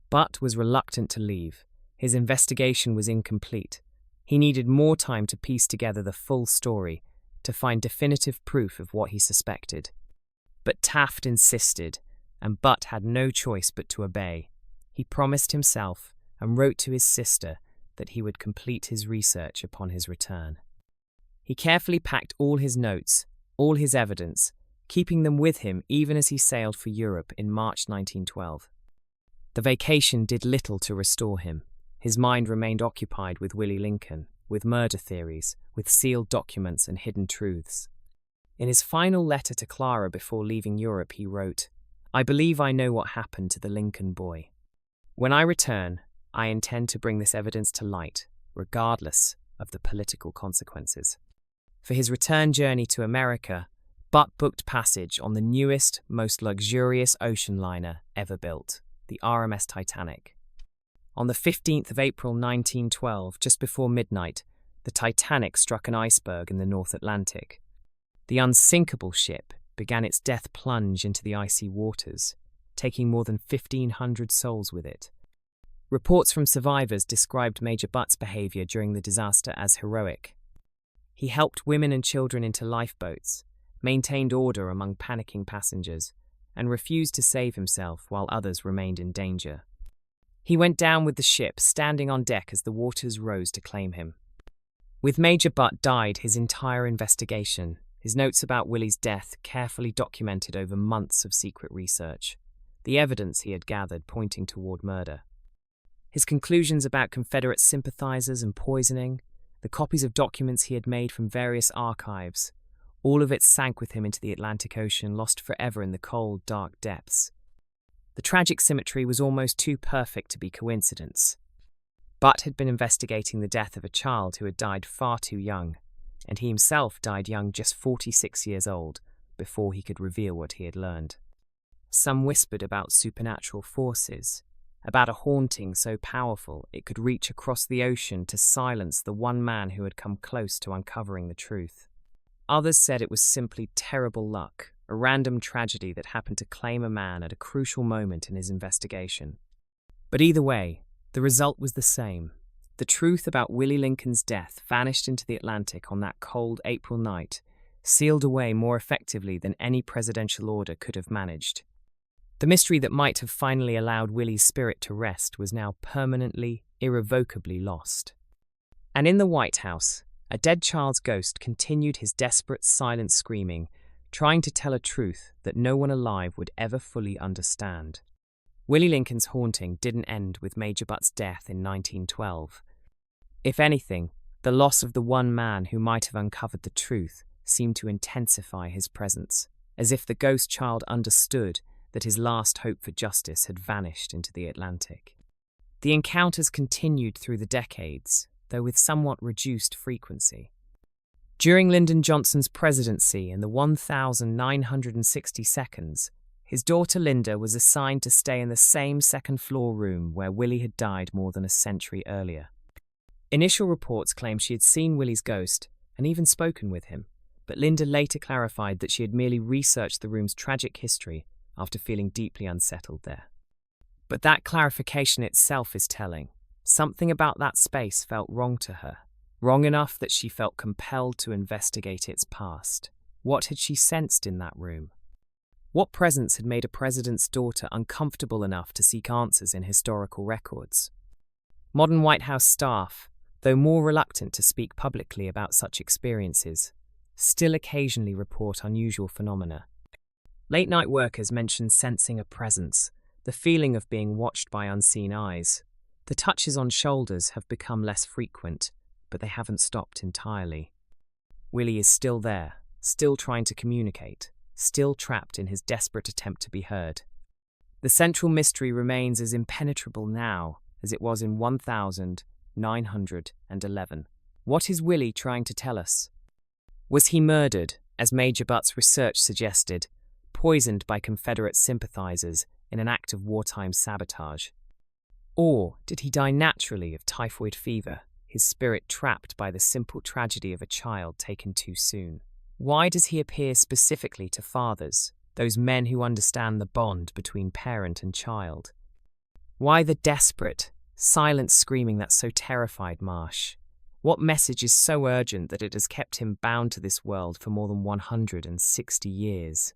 Butt was reluctant to leave. His investigation was incomplete. He needed more time to piece together the full story, to find definitive proof of what he suspected. But Taft insisted, and Butt had no choice but to obey. He promised himself and wrote to his sister that he would complete his research upon his return. He carefully packed all his notes, all his evidence, keeping them with him even as he sailed for Europe in March 1912. The vacation did little to restore him. His mind remained occupied with Willie Lincoln, with murder theories, with sealed documents and hidden truths. In his final letter to Clara before leaving Europe, he wrote, "I believe I know what happened to the Lincoln boy. When I return, I intend to bring this evidence to light, regardless of the political consequences." For his return journey to America, Butt booked passage on the newest, most luxurious ocean liner ever built, the RMS Titanic. On the 15th of April 1912, just before midnight, the Titanic struck an iceberg in the North Atlantic. The unsinkable ship began its death plunge into the icy waters, taking more than 1,500 souls with it. Reports from survivors described Major Butt's behavior during the disaster as heroic. He helped women and children into lifeboats, maintained order among panicking passengers, and refused to save himself while others remained in danger. He went down with the ship, standing on deck as the waters rose to claim him. With Major Butt died his entire investigation, his notes about Willie's death carefully documented over months of secret research, the evidence he had gathered pointing toward murder. His conclusions about Confederate sympathizers and poisoning, the copies of documents he had made from various archives, all of it sank with him into the Atlantic Ocean, lost forever in the cold, dark depths. The tragic symmetry was almost too perfect to be coincidence. Butt had been investigating the death of a child who had died far too young, and he himself died young, just 46 years old, before he could reveal what he had learned. Some whispered about supernatural forces, about a haunting so powerful it could reach across the ocean to silence the one man who had come close to uncovering the truth. Others said it was simply terrible luck, a random tragedy that happened to claim a man at a crucial moment in his investigation. But either way, the result was the same. The truth about Willie Lincoln's death vanished into the Atlantic on that cold April night, sealed away more effectively than any presidential order could have managed. The mystery that might have finally allowed Willie's spirit to rest was now permanently, irrevocably lost. And in the White House, a dead child's ghost continued his desperate, silent screaming, trying to tell a truth that no one alive would ever fully understand. Willie Lincoln's haunting didn't end with Major Butt's death in 1912. If anything, the loss of the one man who might have uncovered the truth seemed to intensify his presence, as if the ghost child understood that his last hope for justice had vanished into the Atlantic. The encounters continued through the decades, though with somewhat reduced frequency. During Lyndon Johnson's presidency in the 1960 seconds, his daughter Linda was assigned to stay in the same second-floor room where Willie had died more than a century earlier. Initial reports claimed she had seen Willie's ghost and even spoken with him, but Linda later clarified that she had merely researched the room's tragic history after feeling deeply unsettled there. But that clarification itself is telling. Something about that space felt wrong to her, wrong enough that she felt compelled to investigate its past. What had she sensed in that room? What presence had made a president's daughter uncomfortable enough to seek answers in historical records? Modern White House staff, though more reluctant to speak publicly about such experiences, still occasionally report unusual phenomena. Late-night workers mention sensing a presence, the feeling of being watched by unseen eyes. The touches on shoulders have become less frequent, but they haven't stopped entirely. Willie is still there, still trying to communicate, still trapped in his desperate attempt to be heard. The central mystery remains as impenetrable now as it was in 1911. What is Willie trying to tell us? Was he murdered, as Major Butt's research suggested, poisoned by Confederate sympathizers in an act of wartime sabotage? Or did he die naturally of typhoid fever, his spirit trapped by the simple tragedy of a child taken too soon? Why does he appear specifically to fathers, those men who understand the bond between parent and child? Why the desperate, silent screaming that so terrified Marsh? What message is so urgent that it has kept him bound to this world for more than 160 years?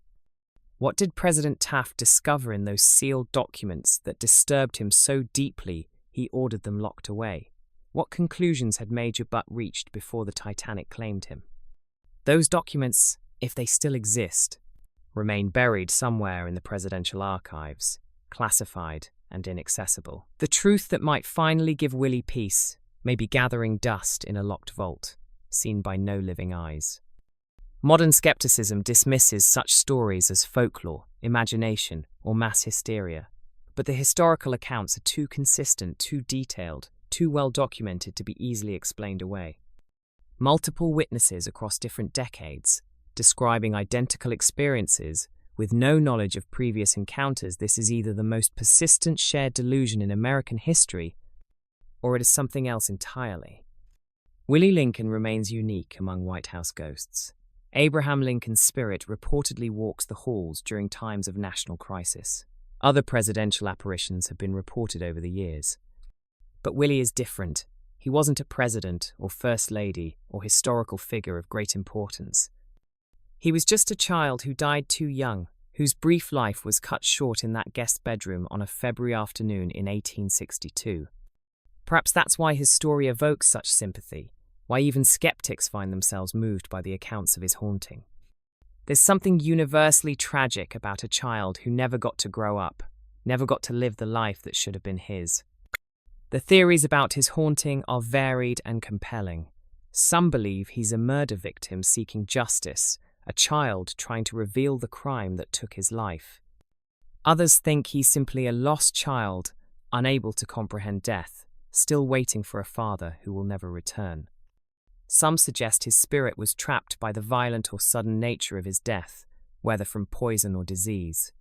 What did President Taft discover in those sealed documents that disturbed him so deeply he ordered them locked away? What conclusions had Major Butt reached before the Titanic claimed him? Those documents, if they still exist, remain buried somewhere in the presidential archives, classified and inaccessible. The truth that might finally give Willie peace may be gathering dust in a locked vault, seen by no living eyes. Modern skepticism dismisses such stories as folklore, imagination, or mass hysteria, but the historical accounts are too consistent, too detailed, too well documented to be easily explained away. Multiple witnesses across different decades, describing identical experiences with no knowledge of previous encounters. This is either the most persistent shared delusion in American history, or it is something else entirely. Willie Lincoln remains unique among White House ghosts. Abraham Lincoln's spirit reportedly walks the halls during times of national crisis. Other presidential apparitions have been reported over the years. But Willie is different. He wasn't a president or first lady or historical figure of great importance. He was just a child who died too young, whose brief life was cut short in that guest bedroom on a February afternoon in 1862. Perhaps that's why his story evokes such sympathy, why even skeptics find themselves moved by the accounts of his haunting. There's something universally tragic about a child who never got to grow up, never got to live the life that should have been his. The theories about his haunting are varied and compelling. Some believe he's a murder victim seeking justice, a child trying to reveal the crime that took his life. Others think he's simply a lost child, unable to comprehend death, still waiting for a father who will never return. Some suggest his spirit was trapped by the violent or sudden nature of his death, whether from poison or disease.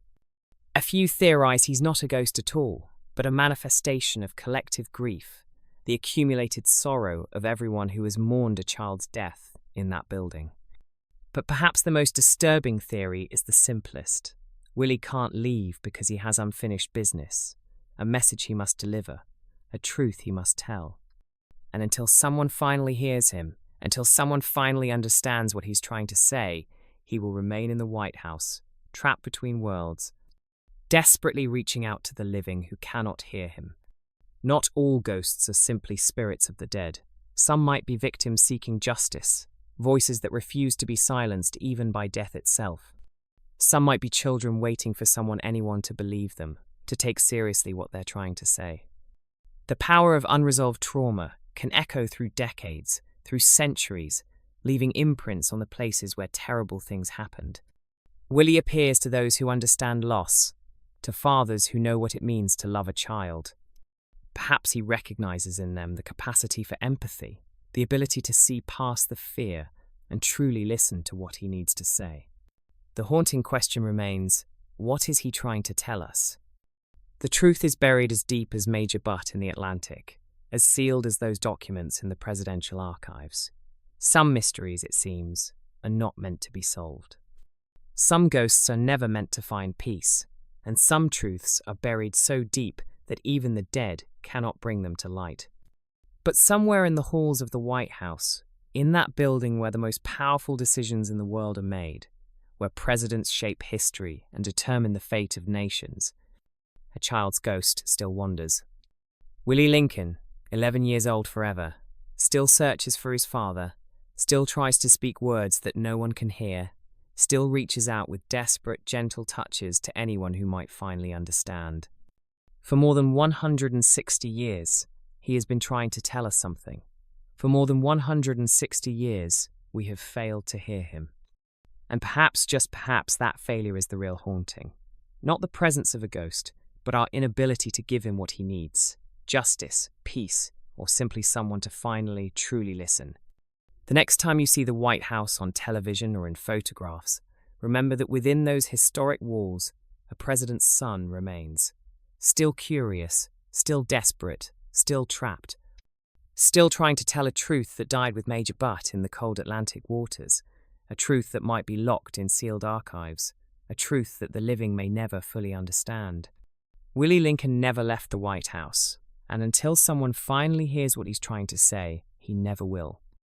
A few theorize he's not a ghost at all, but a manifestation of collective grief, the accumulated sorrow of everyone who has mourned a child's death in that building. But perhaps the most disturbing theory is the simplest. Willie can't leave because he has unfinished business, a message he must deliver, a truth he must tell. And until someone finally hears him, until someone finally understands what he's trying to say, he will remain in the White House, trapped between worlds, desperately reaching out to the living who cannot hear him. Not all ghosts are simply spirits of the dead. Some might be victims seeking justice, voices that refuse to be silenced even by death itself. Some might be children waiting for anyone to believe them, to take seriously what they're trying to say. The power of unresolved trauma can echo through decades, through centuries, leaving imprints on the places where terrible things happened. Willie appears to those who understand loss, to fathers who know what it means to love a child. Perhaps he recognizes in them the capacity for empathy, the ability to see past the fear and truly listen to what he needs to say. The haunting question remains, what is he trying to tell us? The truth is buried as deep as Major Butt in the Atlantic, as sealed as those documents in the presidential archives. Some mysteries, it seems, are not meant to be solved. Some ghosts are never meant to find peace, and some truths are buried so deep that even the dead cannot bring them to light. But somewhere in the halls of the White House, in that building where the most powerful decisions in the world are made, where presidents shape history and determine the fate of nations, a child's ghost still wanders. Willie Lincoln, 11 years old forever, still searches for his father, still tries to speak words that no one can hear, still reaches out with desperate, gentle touches to anyone who might finally understand. For more than 160 years, he has been trying to tell us something. For more than 160 years, we have failed to hear him. And perhaps, just perhaps, that failure is the real haunting. Not the presence of a ghost, but our inability to give him what he needs. Justice, peace, or simply someone to finally, truly listen. The next time you see the White House on television or in photographs, remember that within those historic walls, a president's son remains. Still curious, still desperate, still trapped. Still trying to tell a truth that died with Major Butt in the cold Atlantic waters. A truth that might be locked in sealed archives. A truth that the living may never fully understand. Willie Lincoln never left the White House, and until someone finally hears what he's trying to say, he never will.